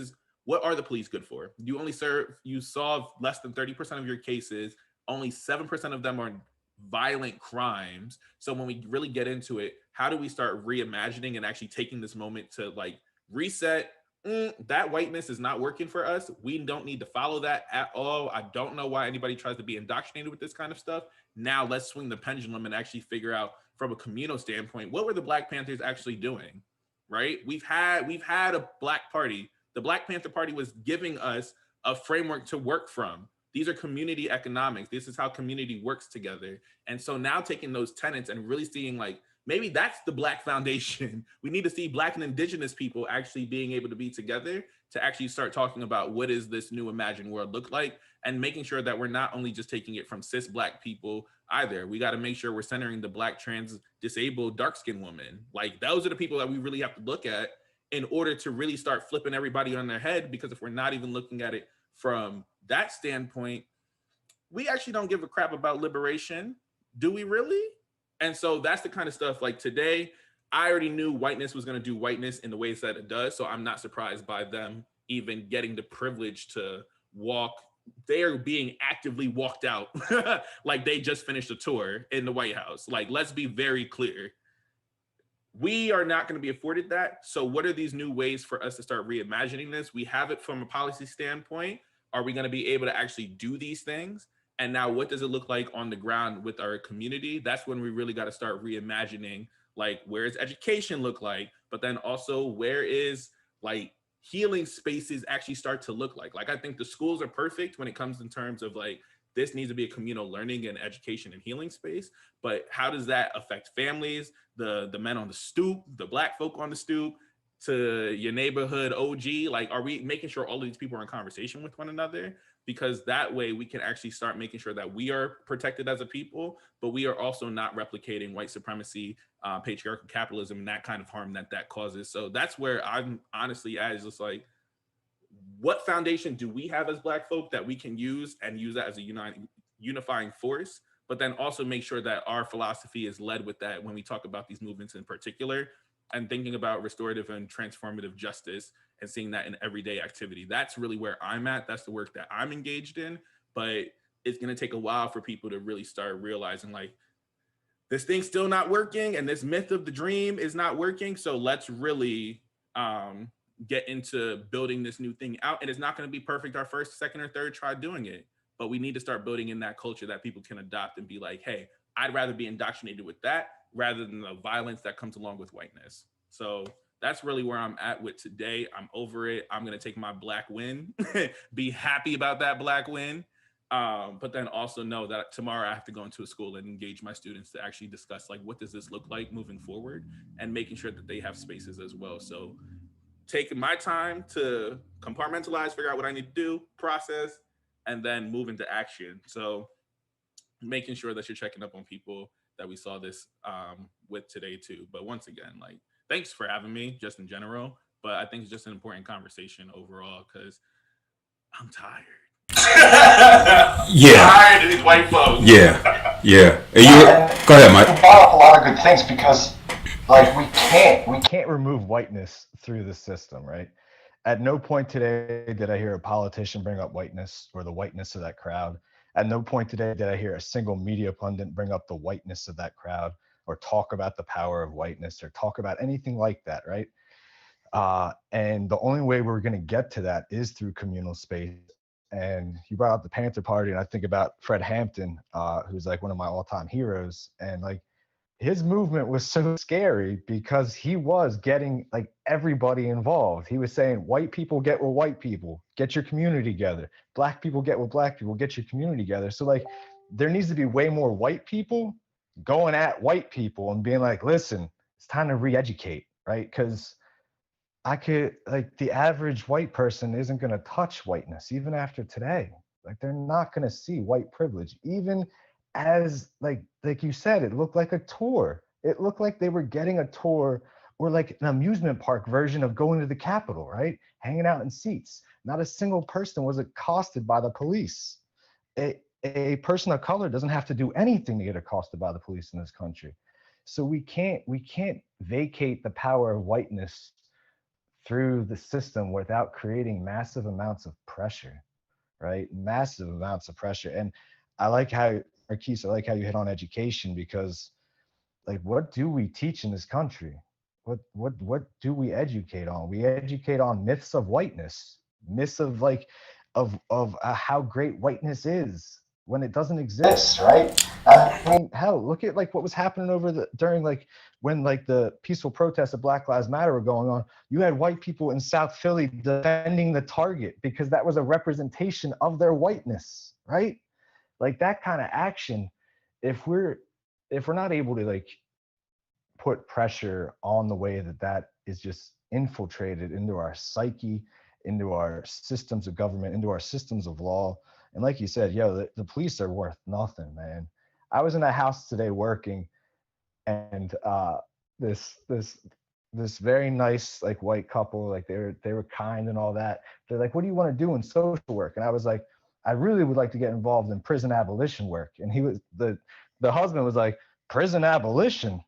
S6: are the police good for? You solve less than 30% of your cases, only 7% of them are violent crimes. So when we really get into it, how do we start reimagining and actually taking this moment to like reset? That whiteness is not working for us. We don't need to follow that at all. I don't know why anybody tries to be indoctrinated with this kind of stuff. Now let's swing the pendulum and actually figure out from a communal standpoint, what were the Black Panthers actually doing? Right? We've had a Black Party. The Black Panther Party was giving us a framework to work from. These are community economics. This is how community works together. And so now taking those tenets and really seeing like, maybe that's the Black foundation. We need to see Black and Indigenous people actually being able to be together to actually start talking about what is this new imagined world look like, and making sure that we're not only just taking it from cis Black people either. We got to make sure we're centering the Black, trans, disabled, dark-skinned woman. Like, those are the people that we really have to look at in order to really start flipping everybody on their head. Because if we're not even looking at it from that standpoint, we actually don't give a crap about liberation. Do we really? And so that's the kind of stuff, like, today, I already knew whiteness was going to do whiteness in the ways that it does. So I'm not surprised by them even getting the privilege to walk. They are being actively walked out like they just finished a tour in the White House. Like, let's be very clear. We are not going to be afforded that. So what are these new ways for us to start reimagining this? We have it from a policy standpoint. Are we going to be able to actually do these things? And now what does it look like on the ground with our community? That's when we really got to start reimagining, like, where does education look like? But then also, where is like healing spaces actually start to look like? Like, I think the schools are perfect when it comes in terms of like, this needs to be a communal learning and education and healing space. But how does that affect families, the men on the stoop, the Black folk on the stoop, to your neighborhood OG? Like, are we making sure all of these people are in conversation with one another? Because that way we can actually start making sure that we are protected as a people, but we are also not replicating white supremacy, patriarchal capitalism, and that kind of harm that causes. So that's where I'm honestly at, is just like, what foundation do we have as Black folk that we can use and use that as a unifying force, but then also make sure that our philosophy is led with that when we talk about these movements in particular, and thinking about restorative and transformative justice and seeing that in everyday activity. That's really where I'm at. That's the work that I'm engaged in, but it's going to take a while for people to really start realizing, like, this thing's still not working and this myth of the dream is not working. So let's really get into building this new thing out. And it's not going to be perfect our first, second, or third try doing it. But we need to start building in that culture that people can adopt and be like, hey, I'd rather be indoctrinated with that rather than the violence that comes along with whiteness. So that's really where I'm at with today. I'm over it. I'm going to take my black win, be happy about that black win. But then also know that tomorrow I have to go into a school and engage my students to actually discuss like, what does this look like moving forward, and making sure that they have spaces as well. So taking my time to compartmentalize, figure out what I need to do, process, and then move into action. So making sure that you're checking up on people that we saw this with today too. But once again, like, thanks for having me just in general. But I think it's just an important conversation overall because I'm tired.
S2: Yeah.
S3: Tired of these white folks.
S2: Yeah. Go ahead, Mike.
S5: You brought up a lot of good things because, like, we can't remove whiteness through the system, right? At no point today did I hear a politician bring up whiteness or the whiteness of that crowd. At no point today did I hear a single media pundit bring up the whiteness of that crowd or talk about the power of whiteness or talk about anything like that, right? And the only way we're going to get to that is through communal space. And you brought up the Panther Party, and I think about Fred Hampton, who's like one of my all-time heroes. And like his movement was so scary because he was getting like everybody involved. He was saying, white people get with white people, get your community together. Black people get with black people, get your community together. So like there needs to be way more white people going at white people and being like, listen, it's time to re-educate, right? Because the average white person isn't going to touch whiteness even after today. Like they're not going to see white privilege, even as like you said, it looked like a tour. It looked like they were getting a tour or like an amusement park version of going to the Capitol, right? Hanging out in seats. Not a single person was accosted by the police. A person of color doesn't have to do anything to get accosted by the police in this country. So we can't vacate the power of whiteness through the system without creating massive amounts of pressure, right? Massive amounts of pressure. And I like how, Marquise, I like how you hit on education, because like, what do we teach in this country? What do we educate on? We educate on myths of whiteness, myths of like, of how great whiteness is when it doesn't exist, right? I mean, hell, look at like what was happening during like when like the peaceful protests of Black Lives Matter were going on. You had white people in South Philly defending the Target because that was a representation of their whiteness, right? Like that kind of action, if we're not able to like put pressure on the way that is just infiltrated into our psyche, into our systems of government, into our systems of law. And like you said, the police are worth nothing, man. I was in a house today working, and this very nice like white couple, like they were kind and all that. They're like, what do you want to do in social work? And I was like, I really would like to get involved in prison abolition work. And the husband was like, prison abolition?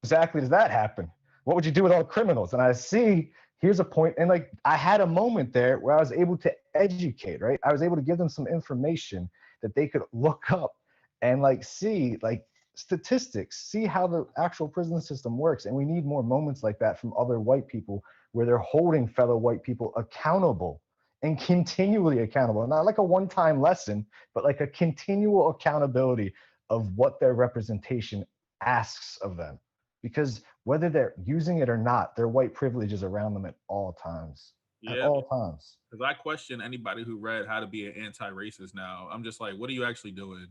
S5: Exactly does that happen? What would you do with all criminals? And I see, here's a point, and like I had a moment there where I was able to educate, right? I was able to give them some information that they could look up and like see like statistics, see how the actual prison system works. And we need more moments like that from other white people where they're holding fellow white people accountable and continually accountable. Not like a one-time lesson, but like a continual accountability of what their representation asks of them. Because whether they're using it or not, their white privilege is around them at all times. At all times.
S6: Because I question anybody who read How to Be an Anti-Racist now. I'm just like, what are you actually doing?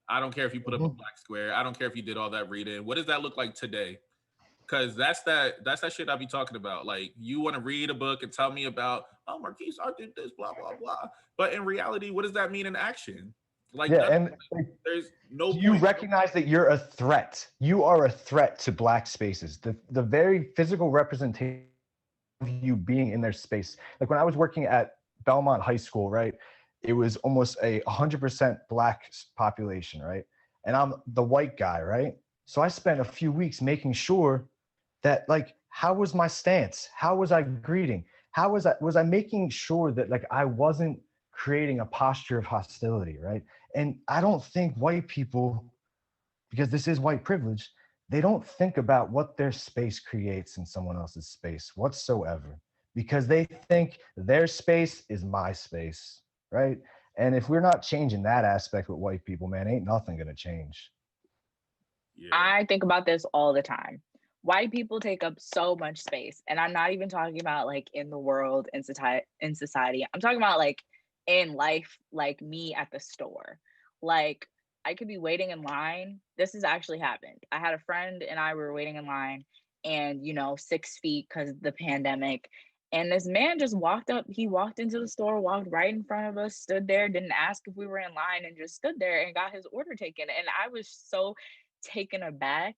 S6: I don't care if you put up a black square. I don't care if you did all that reading. What does that look like today? Because that's that shit I be talking about. Like, you want to read a book and tell me about, oh, Marquise, I did this, blah, blah, blah. But in reality, what does that mean in action? Like,
S5: and
S6: there's no
S5: you
S6: point.
S5: recognize that you're a threat. You are a threat to black spaces. The very physical representation of you being in their space. Like when I was working at Belmont High School, right? It was almost 100% black population, right? And I'm the white guy, right? So I spent a few weeks making sure that like, how was my stance? How was I greeting? How was I making sure that like I wasn't creating a posture of hostility, right? And I don't think white people because this is white privilege, they don't think about what their space creates in someone else's space whatsoever, because they think their space is my space, right? And if we're not changing that aspect with white people, man, ain't nothing gonna change.
S6: Yeah.
S4: I think about this all the time. White people take up so much space, and I'm not even talking about like in the world, in society. I'm talking about like in life, like me at the store. Like I could be waiting in line. This has actually happened. I had a friend and I were waiting in line, and 6 feet because of the pandemic. And this man just walked up. He walked into the store, walked right in front of us, stood there, didn't ask if we were in line, and just stood there and got his order taken. And I was so taken aback,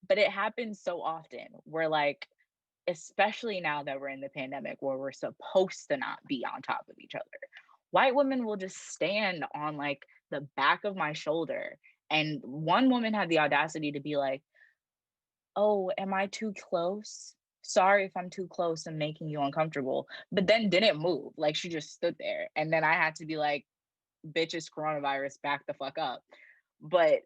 S4: but it happens so often where like, especially now that we're in the pandemic where we're supposed to not be on top of each other, white women will just stand on like the back of my shoulder. And one woman had the audacity to be like, oh, am I too close? Sorry if I'm too close and making you uncomfortable, but then didn't move. Like she just stood there. And then I had to be like, bitch, it's coronavirus, back the fuck up. But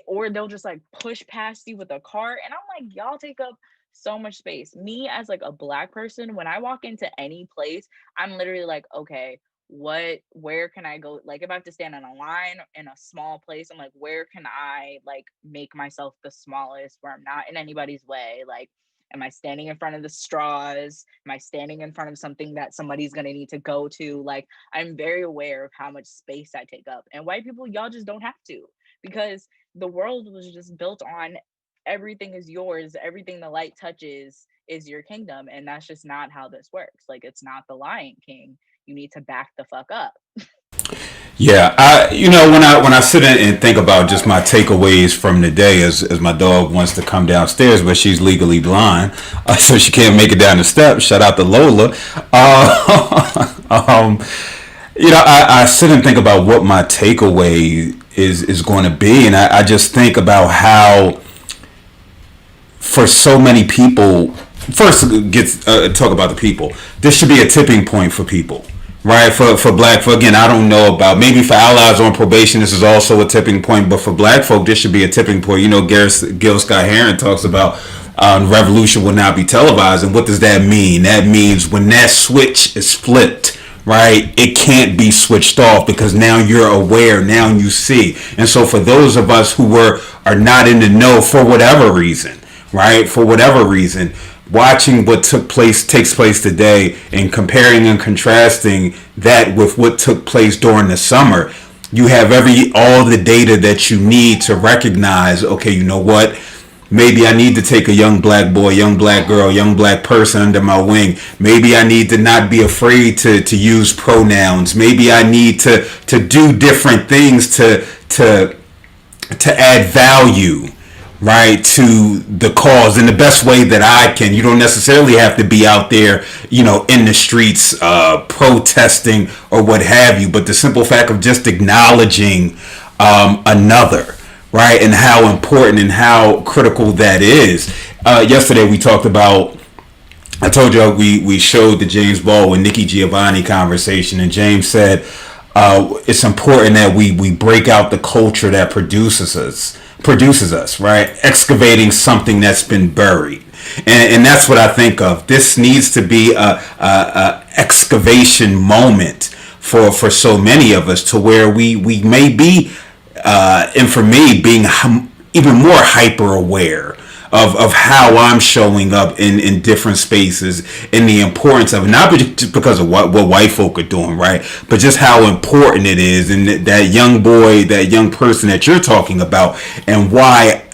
S4: or they'll just like push past you with a cart, and I'm like, y'all take up so much space. Me as like a Black person, when I walk into any place, I'm literally like, okay, where can I go? Like if I have to stand in a line in a small place, I'm like, where can I like make myself the smallest where I'm not in anybody's way? Like, am I standing in front of the straws? Am I standing in front of something that somebody's gonna need to go to? Like, I'm very aware of how much space I take up. And white people, y'all just don't have to, because the world was just built on everything is yours, everything the light touches is your kingdom, and that's just not how this works. Like, it's not the Lion King. You need to back the fuck up.
S2: Yeah, when I sit and think about just my takeaways from the day, as my dog wants to come downstairs, but she's legally blind, so she can't make it down the steps. Shout out to Lola. I sit and think about what my takeaway is going to be, and I just think about how, for so many people, first talk about the people. This should be a tipping point for people. Right, for Black folk, again, I don't know about, maybe for allies on probation, this is also a tipping point, but for Black folk, this should be a tipping point. Gil Scott-Heron talks about revolution will not be televised, and what does that mean? That means when that switch is flipped, right, it can't be switched off, because now you're aware, now you see. And so for those of us who are not in the know for whatever reason, right, watching what takes place today and comparing and contrasting that with what took place during the summer, you have all the data that you need to recognize, okay, you know what? Maybe I need to take a young Black boy, young Black girl, young Black person under my wing. Maybe I need to not be afraid to use pronouns. Maybe I need to do different things to add value, right, to the cause in the best way that I can. You don't necessarily have to be out there, in the streets protesting or what have you, but the simple fact of just acknowledging another, right, and how important and how critical that is. Yesterday we talked about, I told you we showed the James Baldwin, Nikki Giovanni conversation, and James said it's important that we break out the culture that produces us, right? Excavating something that's been buried. And that's what I think of. This needs to be a excavation moment for so many of us, to where we may be, and for me, being even more hyper aware of how I'm showing up in different spaces, and the importance of it, not just because of what white folk are doing, right, but just how important it is, and that young boy, that young person that you're talking about, and why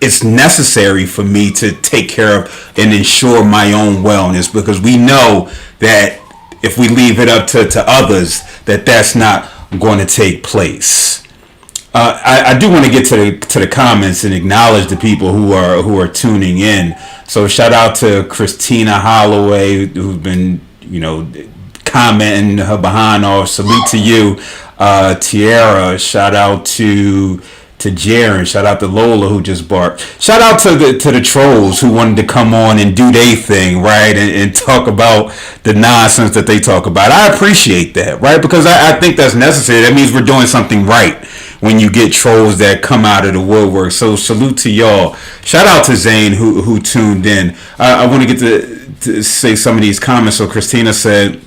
S2: it's necessary for me to take care of and ensure my own wellness, because we know that if we leave it up to others, that's not going to take place. I do want to get to the comments and acknowledge the people who are tuning in. So shout out to Christina Holloway, who's been commenting her behind all. Salute to you, Tiara. Shout out to Jaren. Shout out to Lola, who just barked. Shout out to the trolls who wanted to come on and do their thing, right, and talk about the nonsense that they talk about. I appreciate that, right, because I think that's necessary. That means we're doing something right. when you get trolls that come out of the woodwork. So salute to y'all. Shout out to Zane who tuned in. I want to get to say some of these comments. So Christina said,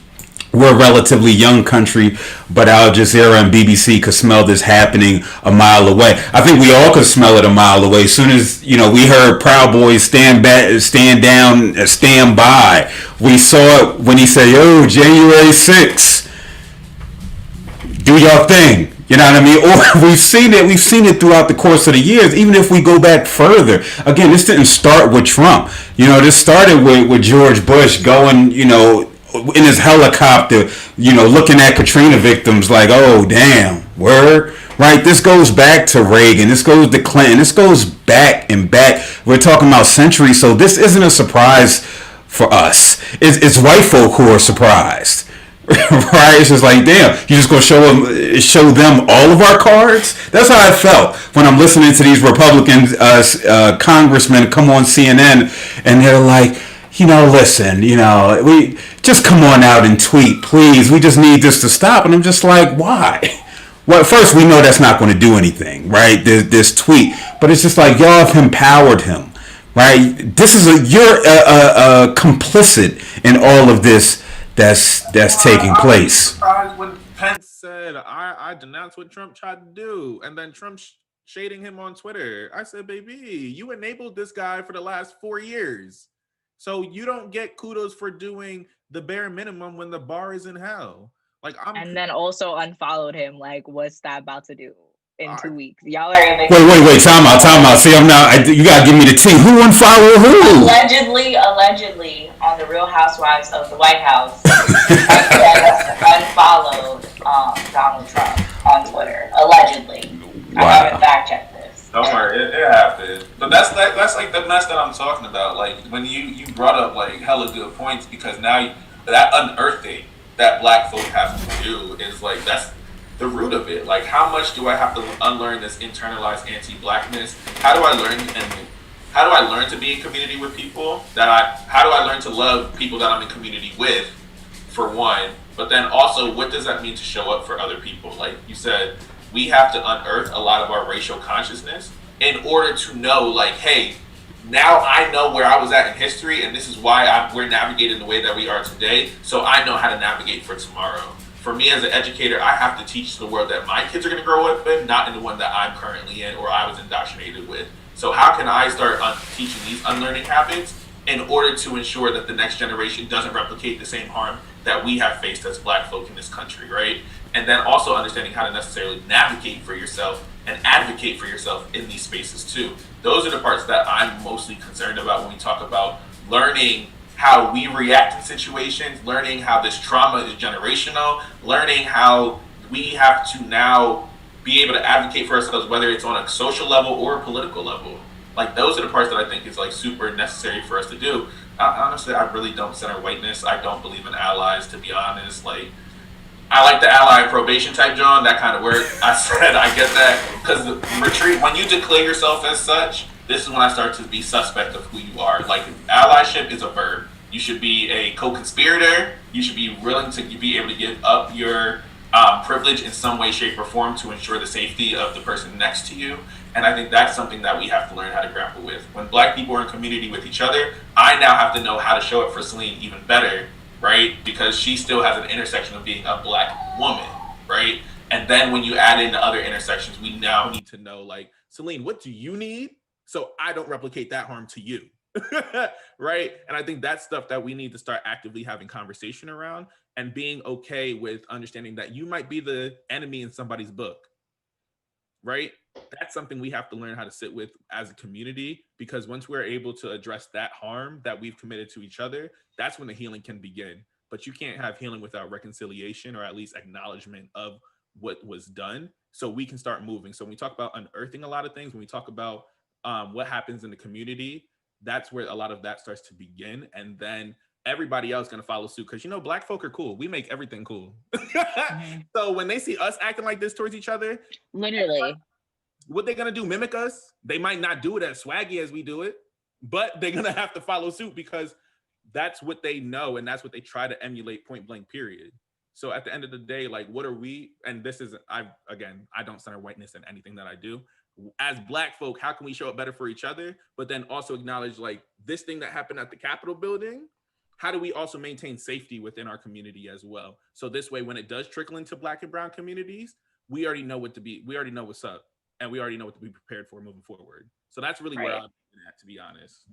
S2: we're a relatively young country, but Al Jazeera and BBC could smell this happening a mile away. I think we all could smell it a mile away. As soon as, we heard Proud Boys stand back, stand down, stand by. We saw it when he said, yo, January 6th, do your thing. You know what I mean? Or we've seen it throughout the course of the years, even if we go back further. Again, this didn't start with Trump. This started with George Bush going, in his helicopter, looking at Katrina victims like, oh, damn, word, right? This goes back to Reagan. This goes to Clinton. This goes back and back. We're talking about centuries, so this isn't a surprise for us. It's white folk who are surprised, right? It's just like, damn, you just gonna show them all of our cards? That's how I felt when I'm listening to these Republican congressmen come on CNN, and they're like, listen, we just come on out and tweet, please. We just need this to stop. And I'm just like, why? Well, first, we know that's not going to do anything, right? This tweet. But it's just like, y'all have empowered him, right? You're complicit in all of this that's taking place.
S6: I was surprised when Pence said, I denounced what Trump tried to do. And then Trump shading him on Twitter. I said, baby, you enabled this guy for the last 4 years. So you don't get kudos for doing the bare minimum when the bar is in hell. And
S4: then also unfollowed him. Like, what's that about to do in 2 weeks? Y'all are
S2: wait. Time out. See, I'm not. You gotta give me the tea. Who unfollowed who?
S4: Allegedly, on the Real Housewives of the White House, unfollowed Donald Trump on Twitter. Allegedly, wow. I haven't fact checked.
S3: Don't worry, it happened. But that's like the mess that I'm talking about. Like when you brought up like hella good points, because now that unearthing that black folk have to do is like that's the root of it. Like how much do I have to unlearn this internalized anti-blackness? How do I learn to be in community with people how do I learn to love people that I'm in community with, for one, but then also what does that mean to show up for other people? Like you said, we have to unearth a lot of our racial consciousness in order to know, like, hey, now I know where I was at in history, and this is why we're navigating the way that we are today, so I know how to navigate for tomorrow. For me as an educator, I have to teach the world that my kids are going to grow up in, not in the one that I'm currently in or I was indoctrinated with. So how can I start teaching these unlearning habits in order to ensure that the next generation doesn't replicate the same harm that we have faced as black folk in this country, right? And then also understanding how to necessarily navigate for yourself and advocate for yourself in these spaces too. Those are the parts that I'm mostly concerned about when we talk about learning how we react in situations, learning how this trauma is generational, learning how we have to now be able to advocate for ourselves, whether it's on a social level or a political level. Like those are the parts that I think is like super necessary for us to do. Honestly, I really don't center whiteness. I don't believe in allies, to be honest. Like, I like the ally probation type, John, that kind of work. I said I get that, because the retreat, when you declare yourself as such, this is when I start to be suspect of who you are. Like, allyship is a verb. You should be a co-conspirator. You should be willing to be able to give up your privilege in some way, shape, or form to ensure the safety of the person next to you. And I think that's something that we have to learn how to grapple with. When black people are in community with each other, I now have to know how to show up for Celine even better, right? Because she still has an intersection of being a black woman, right? And then when you add in the other intersections, we now need to know, like, Celine, what do you need so I don't replicate that harm to you? Right? And I think that's stuff that we need to start actively having conversation around, and being okay with understanding that you might be the enemy in somebody's book, right? That's something we have to learn how to sit with as a community, because once we're able to address that harm that we've committed to each other, that's when the healing can begin. But you can't have healing without reconciliation, or at least acknowledgement of what was done, so we can start moving. So when we talk about unearthing a lot of things, when we talk about what happens in the community, that's where a lot of that starts to begin. And then everybody else going to follow suit, because, you know, black folk are cool. We make everything cool. So when they see us acting like this towards each other,
S4: literally,
S6: what they going to do? Mimic us? They might not do it as swaggy as we do it, but they're going to have to follow suit, because that's what they know, and that's what they try to emulate, point blank, period. So at the end of the day, like, what are we? And this is, I don't center whiteness in anything that I do. As Black folk, how can we show up better for each other? But then also acknowledge, like, this thing that happened at the Capitol building. How do we also maintain safety within our community as well? So this way, when it does trickle into Black and brown communities, we already know we already know what's up, and we already know what to be prepared for moving forward. So that's really where I'm at, to be honest.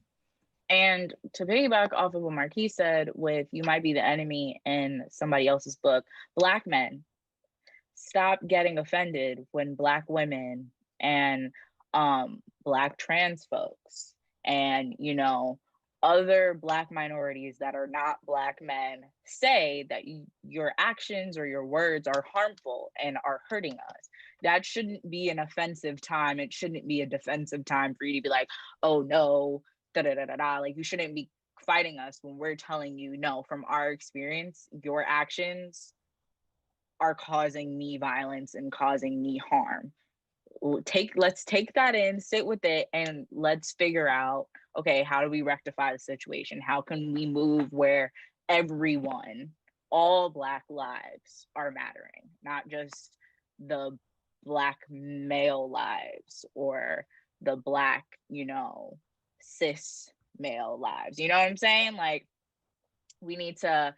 S4: And to piggyback off of what Marquis said, with you might be the enemy in somebody else's book, Black men, stop getting offended when Black women and Black trans folks and, you know, other Black minorities that are not Black men say that your actions or your words are harmful and are hurting us. That shouldn't be an offensive time. It shouldn't be a defensive time for you to be like, oh no, da da da da da. Like, you shouldn't be fighting us when we're telling you, no, from our experience, your actions are causing me violence and causing me harm. Let's take that in, sit with it, and let's figure out, okay, how do we rectify the situation? How can we move where everyone, all Black lives are mattering, not just the Black male lives or the Black, you know, cis male lives. You know what I'm saying? Like, we need to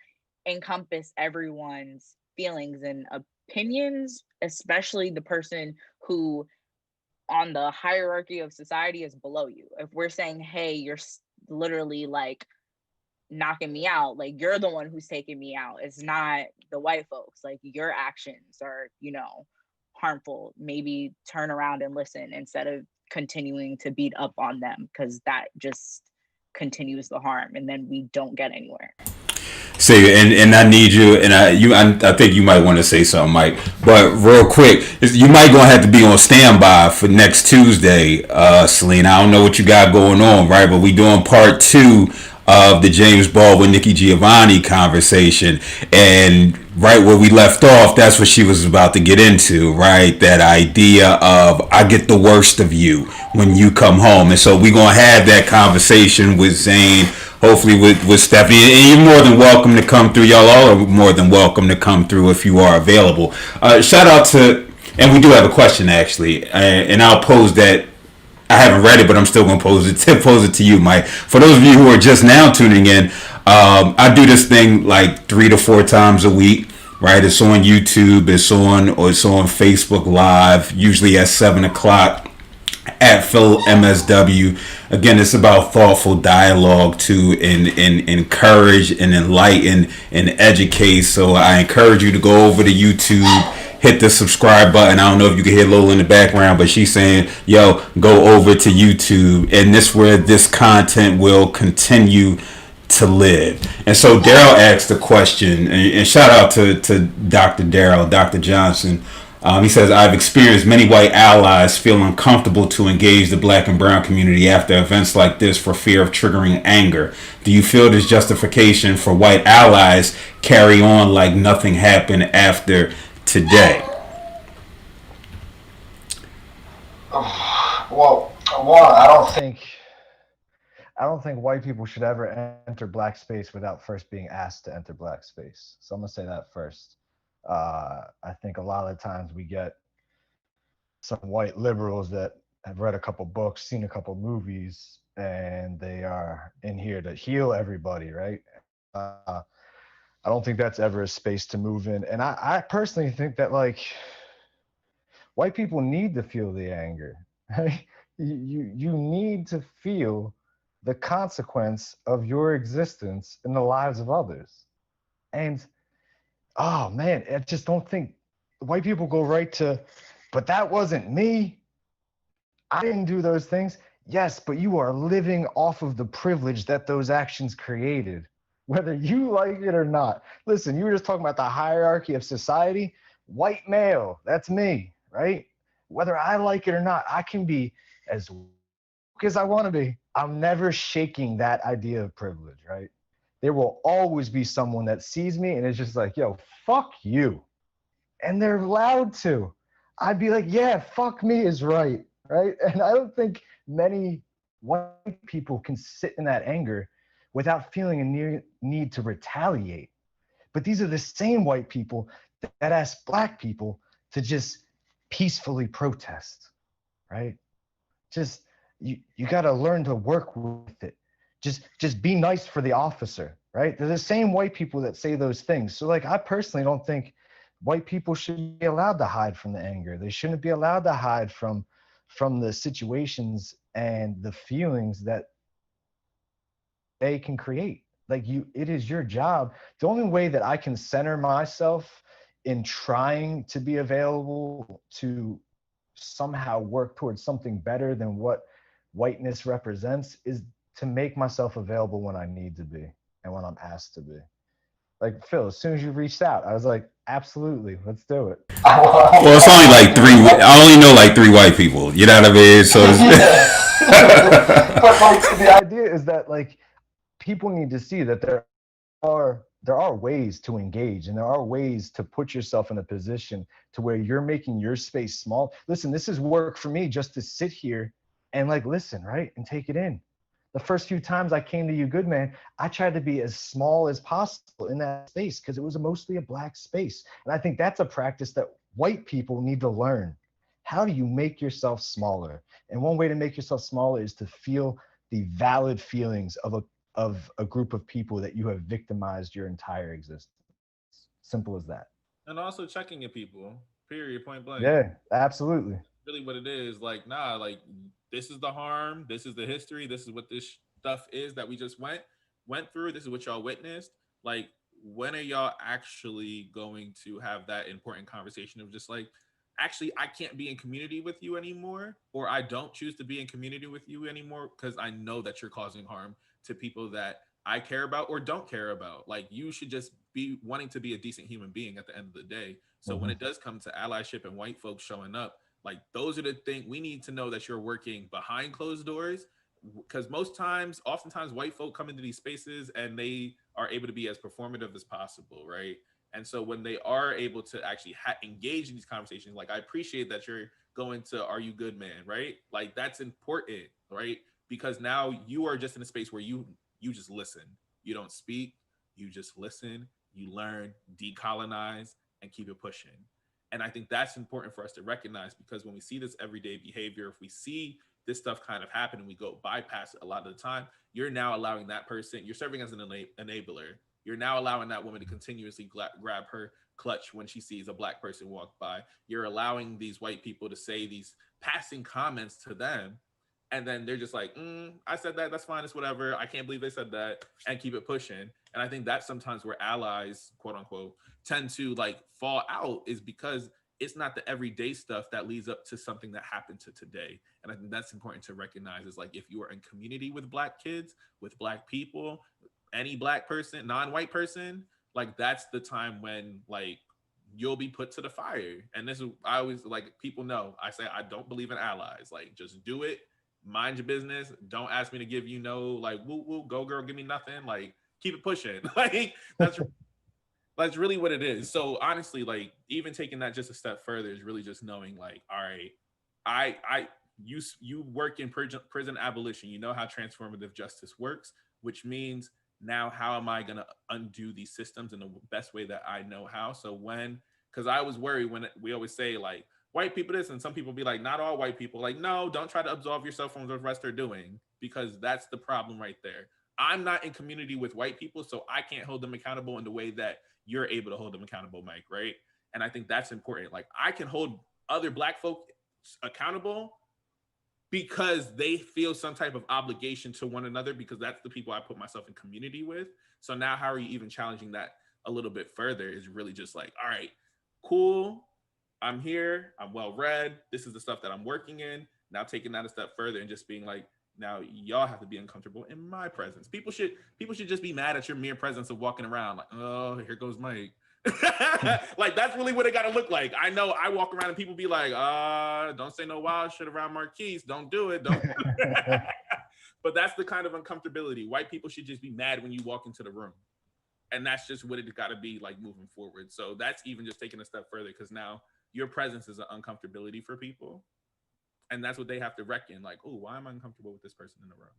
S4: encompass everyone's feelings and opinions, especially the person who on the hierarchy of society is below you. If we're saying, hey, you're literally like knocking me out, like, you're the one who's taking me out, it's not the white folks. Like, your actions are, you know, harmful. Maybe turn around and listen instead of continuing to beat up on them, because that just continues the harm and then we don't get anywhere.
S2: Say, and I need you, and I think you might want to say something, Mike. But real quick, you might gonna have to be on standby for next Tuesday, Selena. I don't know what you got going on, right? But we doing part 2 of the James Baldwin, Nikki Giovanni conversation, and right where we left off, that's what she was about to get into, right? That idea of I get the worst of you when you come home, and so we're gonna have that conversation with Zane. Hopefully with Stephanie, and you're more than welcome to come through. Y'all all are more than welcome to come through if you are available. Shout out to, and we do have a question actually, and I'll pose that. I haven't read it, but I'm still going to pose it to you, Mike. For those of you who are just now tuning in, I do this thing like 3 to 4 times a week. Right, it's on YouTube, it's on Facebook Live, usually at 7:00. At Phil MSW. Again, it's about thoughtful dialogue to encourage and enlighten and educate. So I encourage you to go over to YouTube, hit the subscribe button. I don't know if you can hear Lola in the background, but she's saying, yo, go over to YouTube. And this where this content will continue to live. And so Daryl asked the question, and shout out to Dr. Daryl, Dr. Johnson. He says, I've experienced many white allies feel uncomfortable to engage the Black and brown community after events like this for fear of triggering anger. Do you feel this justification for white allies carry on like nothing happened after today?
S5: Well, one, I don't think white people should ever enter Black space without first being asked to enter Black space. So I'm gonna say that first. I think a lot of the times we get some white liberals that have read a couple books, seen a couple movies, and they are in here to heal everybody, right? I don't think that's ever a space to move in. And I personally think that, like, white people need to feel the anger. Right? You need to feel the consequence of your existence in the lives of others. And oh man, I just don't think white people go right to, but that wasn't me. I didn't do those things. Yes, but you are living off of the privilege that those actions created, whether you like it or not. Listen, you were just talking about the hierarchy of society. White male, that's me, right? Whether I like it or not, I can be as woke as I want to be. I'm never shaking that idea of privilege, right? There will always be someone that sees me and is just like, yo, fuck you. And they're allowed to. I'd be like, yeah, fuck me is right, right? And I don't think many white people can sit in that anger without feeling a need to retaliate. But these are the same white people that ask black people to just peacefully protest, right? Just you got to learn to work with it. Just be nice for the officer, right? They're the same white people that say those things. So like I personally don't think white people should be allowed to hide from the anger. They shouldn't be allowed to hide from the situations and the feelings that they can create. Like it is your job. The only way that I can center myself in trying to be available to somehow work towards something better than what whiteness represents is to make myself available when I need to be and when I'm asked to be. Like Phil, as soon as you reached out, I was like, absolutely, let's do it.
S2: Well, it's only like three. I only know like three white people. You know what I mean? So
S5: But like the idea is that like people need to see that there are ways to engage, and there are ways to put yourself in a position to where you're making your space small. Listen, this is work for me just to sit here and like listen, right? And take it in. The first few times I came to You Good Man, I tried to be as small as possible in that space because it was mostly a black space. And I think that's a practice that white people need to learn. How do you make yourself smaller? And one way to make yourself smaller is to feel the valid feelings of a group of people that you have victimized your entire existence. Simple as that.
S6: And also checking your people. Period. Point blank.
S5: Yeah, absolutely.
S6: Really what it is. Like, nah, like this is the harm, this is the history, this is what this stuff is that we just went through. This is what y'all witnessed. Like, when are y'all actually going to have that important conversation of just like, actually, I can't be in community with you anymore, or I don't choose to be in community with you anymore because I know that you're causing harm to people that I care about or don't care about. Like, you should just be wanting to be a decent human being at the end of the day. So when it does come to allyship and white folks showing up, like those are the things we need to know, that you're working behind closed doors, because oftentimes white folk come into these spaces and they are able to be as performative as possible, right? And so when they are able to actually engage in these conversations, like I appreciate that you're going to Are You Good Man, right? Like that's important, right? Because now you are just in a space where you just listen. You don't speak, you just listen, you learn, decolonize, and keep it pushing. And I think that's important for us to recognize, because when we see this everyday behavior, if we see this stuff kind of happen and we go bypass it a lot of the time, you're now allowing that person, you're serving as an enabler. You're now allowing that woman to continuously grab her clutch when she sees a black person walk by. You're allowing these white people to say these passing comments to them. And then they're just like, I said that, that's fine, it's whatever. I can't believe they said that, and keep it pushing. And I think that's sometimes where allies, quote unquote, tend to like fall out, is because it's not the everyday stuff that leads up to something that happened to today. And I think that's important to recognize, is like, if you are in community with black kids, with black people, any black person, non-white person, like that's the time when like you'll be put to the fire. And this is, I always like, people know, I say, I don't believe in allies. Like, just do it. Mind your business. Don't ask me to give you no like woo woo, go girl, give me nothing. Like, keep it pushing. Like that's really what it is. So honestly, like even taking that just a step further is really just knowing like, all right, you work in prison abolition. You know how transformative justice works, which means now how am I gonna undo these systems in the best way that I know how? So because I was worried when we always say like, white people this, and some people be like, not all white people. Like, no, don't try to absolve yourself from what the rest are doing, because that's the problem right there. I'm not in community with white people, so I can't hold them accountable in the way that you're able to hold them accountable, Mike, right? And I think that's important. Like, I can hold other black folk accountable because they feel some type of obligation to one another, because that's the people I put myself in community with. So now how are you even challenging that a little bit further is really just like, all right, cool. I'm here, I'm well read. This is the stuff that I'm working in. Now taking that a step further and just being like, now y'all have to be uncomfortable in my presence. People should just be mad at your mere presence of walking around like, oh, here goes Mike. Like that's really what it gotta look like. I know I walk around and people be like, don't say no wild shit around Marquise. Don't do it. Don't. But that's the kind of uncomfortability. White people should just be mad when you walk into the room. And that's just what it gotta be like moving forward. So that's even just taking a step further, because now your presence is an uncomfortability for people. And that's what they have to reckon. Like, oh, why am I uncomfortable with this person in the room?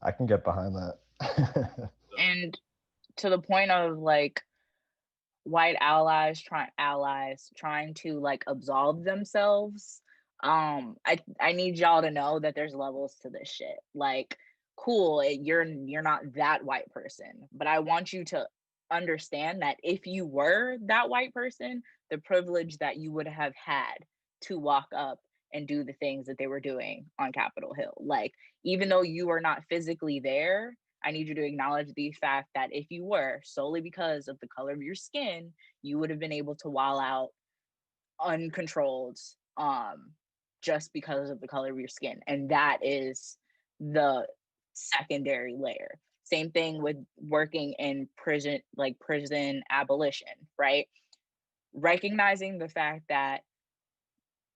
S5: I can get behind that.
S4: And to the point of like white allies trying to like absolve themselves, I need y'all to know that there's levels to this shit. Like, cool, you're not that white person, but I want you to understand that if you were that white person, the privilege that you would have had to walk up and do the things that they were doing on Capitol Hill. Like, even though you are not physically there, I need you to acknowledge the fact that if you were, solely because of the color of your skin, you would have been able to wall out uncontrolled, just because of the color of your skin. And that is the secondary layer. Same thing with working in prison, like prison abolition, right? Recognizing the fact that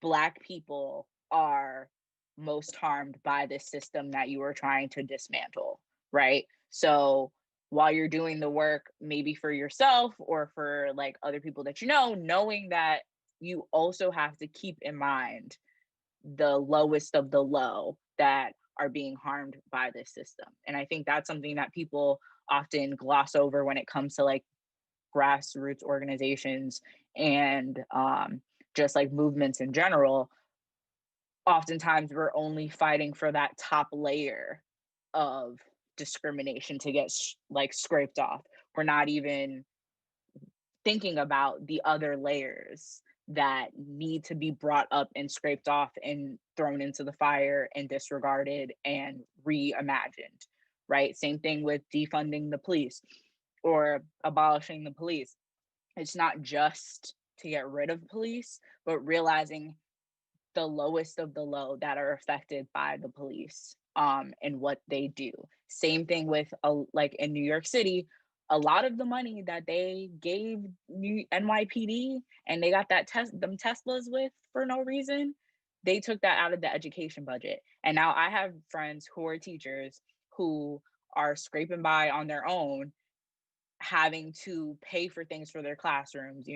S4: Black people are most harmed by this system that you are trying to dismantle, right? So while you're doing the work, maybe for yourself or for like other people that you know, knowing that you also have to keep in mind the lowest of the low that are being harmed by this system. And I think that's something that people often gloss over when it comes to like grassroots organizations and just like movements in general. Oftentimes we're only fighting for that top layer of discrimination to get like scraped off. We're not even thinking about the other layers that need to be brought up and scraped off and thrown into the fire and disregarded and reimagined, right? Same thing with defunding the police or abolishing the police. It's not just to get rid of police, but realizing the lowest of the low that are affected by the police, and what they do. Same thing with like in New York City, a lot of the money that they gave NYPD and they got them Teslas with for no reason, they took that out of the education budget. And now I have friends who are teachers who are scraping by on their own, having to pay for things for their classrooms,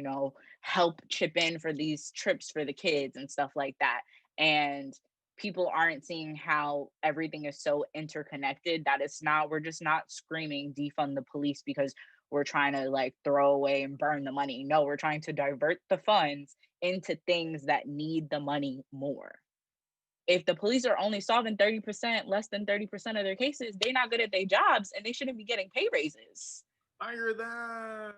S4: help chip in for these trips for the kids and stuff like that. And people aren't seeing how everything is so interconnected that we're just not screaming defund the police because we're trying to like throw away and burn the money. No, we're trying to divert the funds into things that need the money more. If the police are only solving less than 30% of their cases, they're not good at their jobs and they shouldn't be getting pay raises.
S6: Fire them.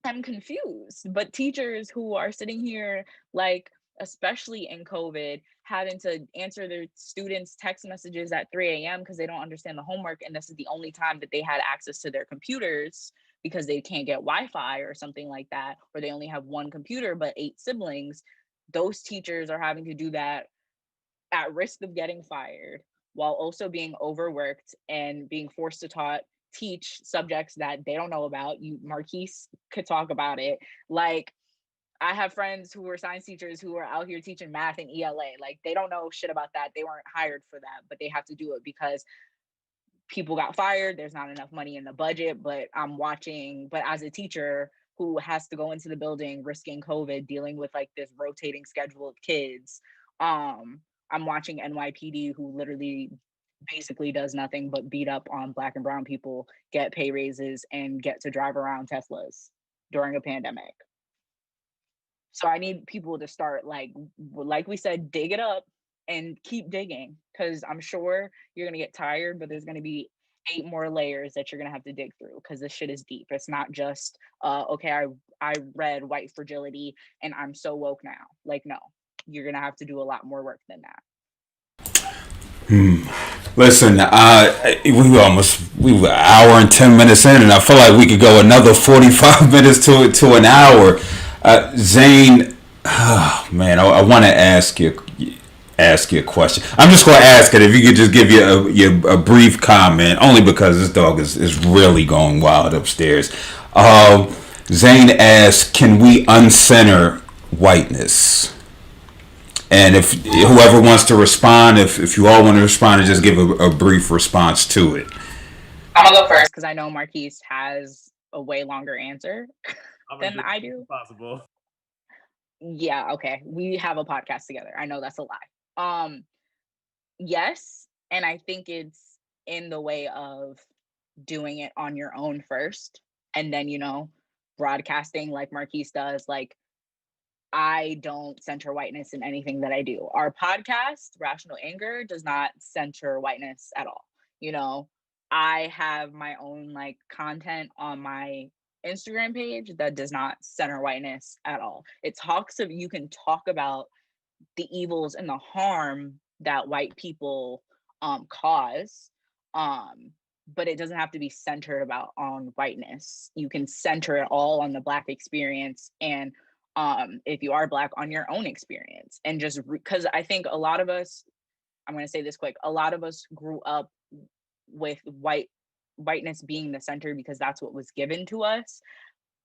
S4: I'm confused. But teachers who are sitting here, like, especially in COVID, having to answer their students' text messages at 3 a.m. because they don't understand the homework. And this is the only time that they had access to their computers because they can't get Wi-Fi or something like that, or they only have one computer but 8 siblings. Those teachers are having to do that at risk of getting fired while also being overworked and being forced to teach subjects that they don't know about. Marquise could talk about it. Like, I have friends who are science teachers who are out here teaching math and ELA. Like, they don't know shit about that. They weren't hired for that, but they have to do it because people got fired. There's not enough money in the budget. But as a teacher who has to go into the building risking COVID, dealing with like this rotating schedule of kids, I'm watching NYPD, who literally basically does nothing but beat up on Black and brown people, get pay raises, and get to drive around Teslas during a pandemic. So I need people to start, like we said, dig it up and keep digging, because I'm sure you're going to get tired, but there's going to be 8 more layers that you're going to have to dig through, because this shit is deep. It's not just, okay, I read White Fragility and I'm so woke now. Like, no, you're going to have to do a lot more work than that.
S2: Listen, we were an hour and 10 minutes in, and I feel like we could go another 45 minutes to an hour. Zane, man, I want to ask you a question. I'm just going to ask it. If you could just give a brief comment, only because this dog is really going wild upstairs. Zane asks, can we uncenter whiteness? And if whoever wants to respond, if you all want to respond, and just give a brief response to it.
S4: I'm gonna go first because I know Marquise has a way longer answer than I do.
S6: Possible.
S4: Yeah, okay. We have a podcast together. I know that's a lie. Yes, and I think it's in the way of doing it on your own first, and then broadcasting like Marquise does, like I don't center whiteness in anything that I do. Our podcast, Rational Anger, does not center whiteness at all. You know, I have my own like content on my Instagram page that does not center whiteness at all. It talks of, you can talk about the evils and the harm that white people cause, but it doesn't have to be centered about on whiteness. You can center it all on the Black experience, and if you are Black, on your own experience. And just because I think a lot of us, I'm going to say this quick, a lot of us grew up with whiteness being the center because that's what was given to us.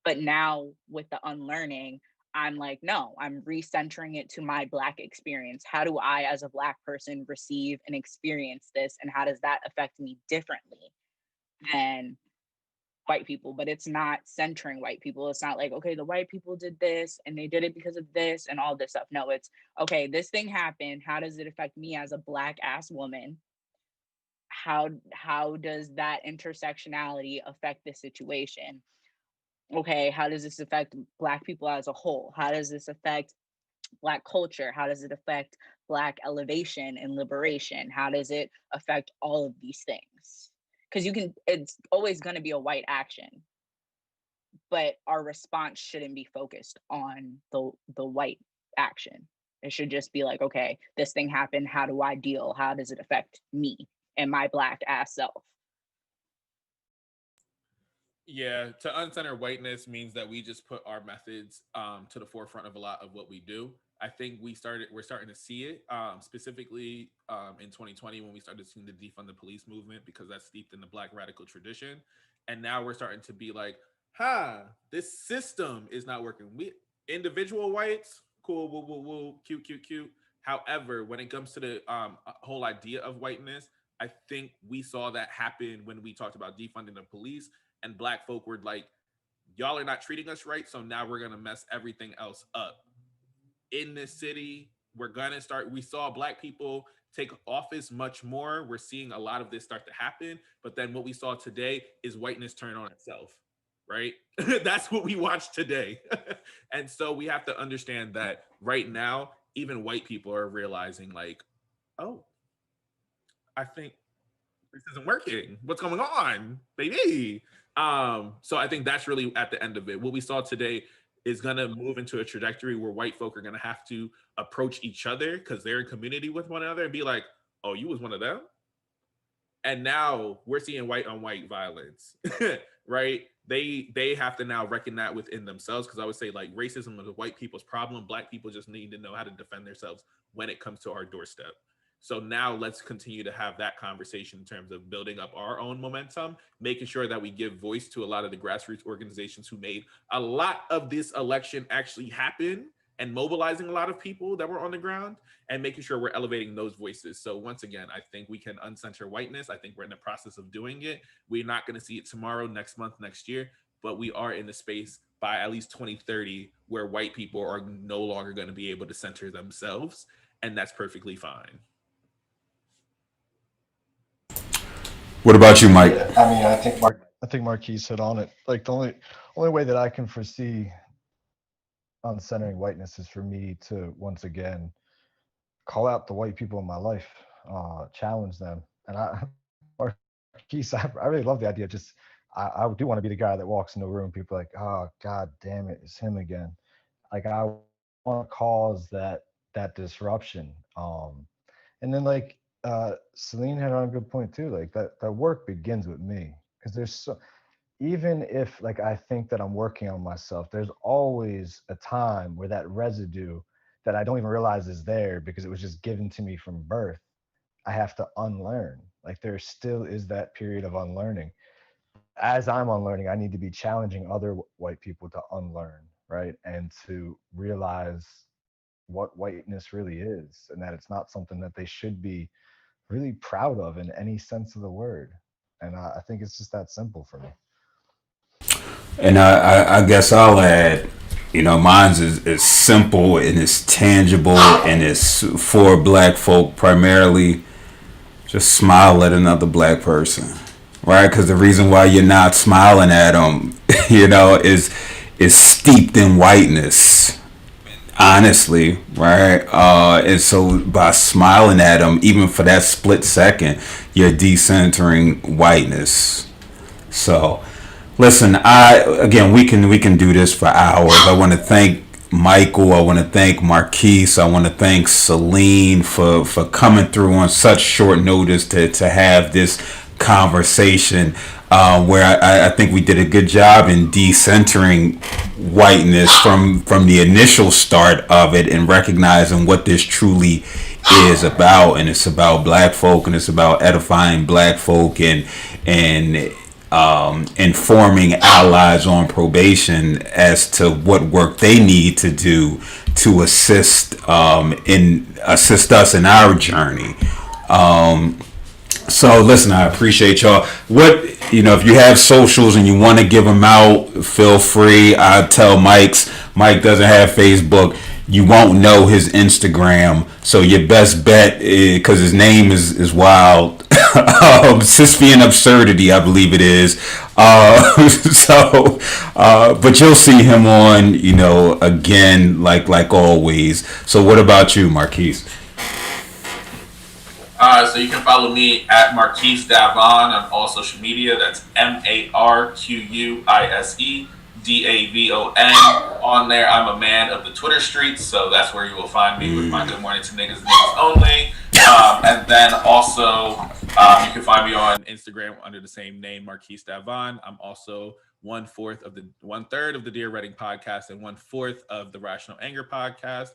S4: But now with the unlearning, I'm like, no, I'm recentering it to my Black experience. How do I, as a Black person, receive and experience this? And how does that affect me differently than white people? But it's not centering white people. It's not like, okay, the white people did this and they did it because of this and all this stuff. No, it's, okay, this thing happened. How does it affect me as a Black ass woman? How does that intersectionality affect the situation? Okay, how does this affect Black people as a whole? How does this affect Black culture? How does it affect Black elevation and liberation? How does it affect all of these things? Because it's always going to be a white action, but our response shouldn't be focused on the white action. It should just be like, okay, this thing happened. How do I deal? How does it affect me and my Black ass self?
S6: Yeah, to uncenter whiteness means that we just put our methods to the forefront of a lot of what we do. I think we're starting to see it specifically in 2020 when we started seeing the defund the police movement, because that's steeped in the Black radical tradition. And now we're starting to be like, this system is not working. We individual whites, cool, woo, cute. However, when it comes to the whole idea of whiteness, I think we saw that happen when we talked about defunding the police. And Black folk were like, y'all are not treating us right, so now we're going to mess everything else up. In this city, we saw Black people take office much more. We're seeing a lot of this start to happen. But then what we saw today is whiteness turn on itself, right? That's what we watched today. And so we have to understand that right now, even white people are realizing like, oh, I think this isn't working. What's going on, baby? So I think that's really at the end of it. What we saw today is going to move into a trajectory where white folk are going to have to approach each other because they're in community with one another and be like, oh, you was one of them? And now we're seeing white on white violence, right? They have to now reckon that within themselves, because I would say like racism is a white people's problem. Black people just need to know how to defend themselves when it comes to our doorstep. So now let's continue to have that conversation in terms of building up our own momentum, making sure that we give voice to a lot of the grassroots organizations who made a lot of this election actually happen, and mobilizing a lot of people that were on the ground, and making sure we're elevating those voices. So once again, I think we can uncenter whiteness. I think we're in the process of doing it. We're not going to see it tomorrow, next month, next year, but we are in the space by at least 2030 where white people are no longer going to be able to center themselves, and that's perfectly fine.
S2: What about you, Mike?
S5: I mean, I think Marquise hit on it. Like the only way that I can foresee uncentering whiteness is for me to once again call out the white people in my life, challenge them. And Marquise, I really love the idea. Just I do want to be the guy that walks in the room. People are like, oh God damn it, it's him again. Like I want to cause that disruption. And then like Celine had on a good point too. Like that work begins with me, because there's even if like I think that I'm working on myself, there's always a time where that residue that I don't even realize is there because it was just given to me from birth, I have to unlearn. Like there still is that period of unlearning. As I'm unlearning, I need to be challenging other white people to unlearn, right? And to realize what whiteness really is, and that it's not something that they should be really proud of in any sense of the word. And I think it's just that simple for me.
S2: And I guess I'll add, mine's is simple and it's tangible and it's for Black folk primarily. Just smile at another Black person, right? Because the reason why you're not smiling at them, is is steeped in whiteness. Honestly, right? And so by smiling at them, even for that split second, you're decentering whiteness. So, listen, we can do this for hours. I want to thank Michael. I want to thank Marquise. I want to thank Celine for coming through on such short notice to have this conversation, where I think we did a good job in decentering whiteness from the initial start of it and recognizing what this truly is about. And it's about black folk, and it's about edifying black folk, and informing allies on probation as to what work they need to do to assist us in our journey. So listen, I appreciate y'all. If you have socials and you want to give them out, feel free. I tell Mike doesn't have Facebook. You won't know his Instagram. So your best bet, because his name is wild, Sisyphean Absurdity, I believe it is. But you'll see him on, again, like always. So what about you, Marquise?
S3: So you can follow me at Marquise Davon on all social media. That's MarquisDavon. On there, I'm a man of the Twitter streets, so that's where you will find me with my Good Morning to Niggas Only. And then also, you can find me on Instagram under the same name, Marquise Davon. I'm also one third of the Dear Reading podcast and 1/4 of the Rational Anger podcast.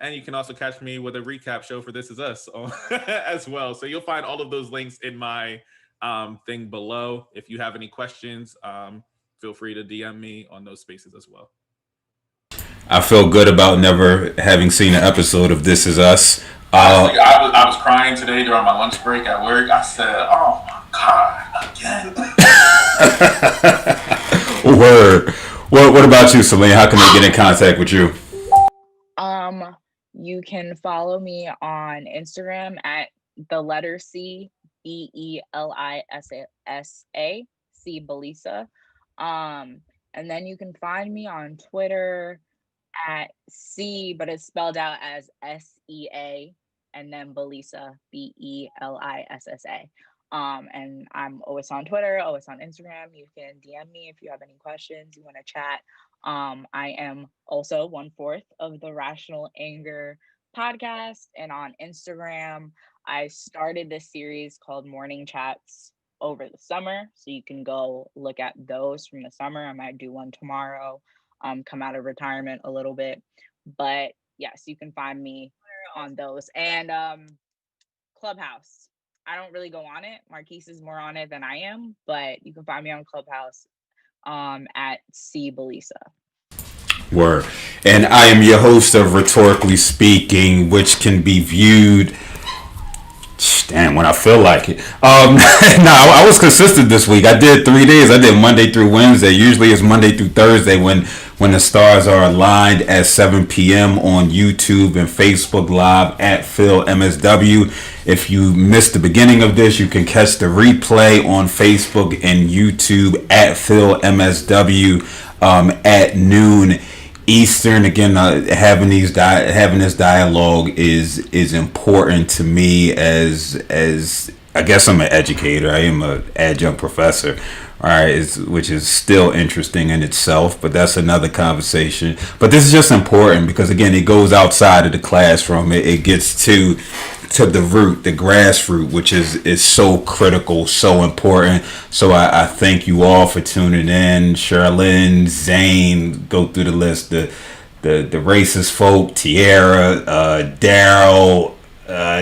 S3: And you can also catch me with a recap show for This Is Us as well. So you'll find all of those links in my thing below. If you have any questions, feel free to DM me on those spaces as well.
S2: I feel good about never having seen an episode of This Is Us.
S3: I was crying today during my lunch break at work. I said, "Oh my God, again."
S2: Word. What about you, Celine? How can they get in contact with you?
S4: You can follow me on Instagram at the letter C Belisa, C Belisa. And then you can find me on Twitter at C, but it's spelled out as SEA, and then Belisa, Belissa. And I'm always on Twitter, always on Instagram. You can DM me if you have any questions, you want to chat. I am also 1/4 of the Rational Anger podcast, and on Instagram, I started this series called Morning Chats over the summer, so you can go look at those from the summer. I might do one tomorrow, come out of retirement a little bit, but yes, you can find me on those. And Clubhouse, I don't really go on it. Marquise is more on it than I am, but you can find me on Clubhouse at C Belisa.
S2: Word. And I am your host of Rhetorically Speaking, which can be viewed when I feel like it. I was consistent this week. I did 3 days. I did Monday through Wednesday. Usually it's Monday through Thursday when the stars are aligned at 7 p.m. on YouTube and Facebook Live at Phil MSW. If you missed the beginning of this, you can catch the replay on Facebook and YouTube at Phil MSW at noon Eastern. Again, having this dialogue is important to me as I guess I'm an educator. I am an adjunct professor, all right, which is still interesting in itself, but that's another conversation. But this is just important because, again, it goes outside of the classroom. It gets to the root, the grassroots, which is so critical, so important. So I thank you all for tuning in. Charlene, Zane, go through the list. The racist folk, Tierra, Daryl,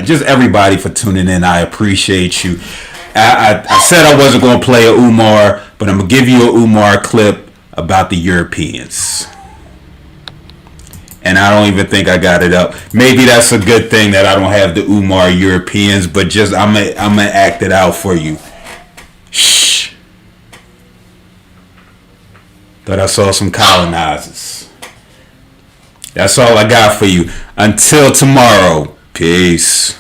S2: just everybody for tuning in. I appreciate you. I said I wasn't going to play a Umar, but I'm going to give you a Umar clip about the Europeans. And I don't even think I got it up. Maybe that's a good thing that I don't have the Umar Europeans, but just I'm gonna act it out for you. Shh. Thought I saw some colonizers. That's all I got for you. Until tomorrow. Peace.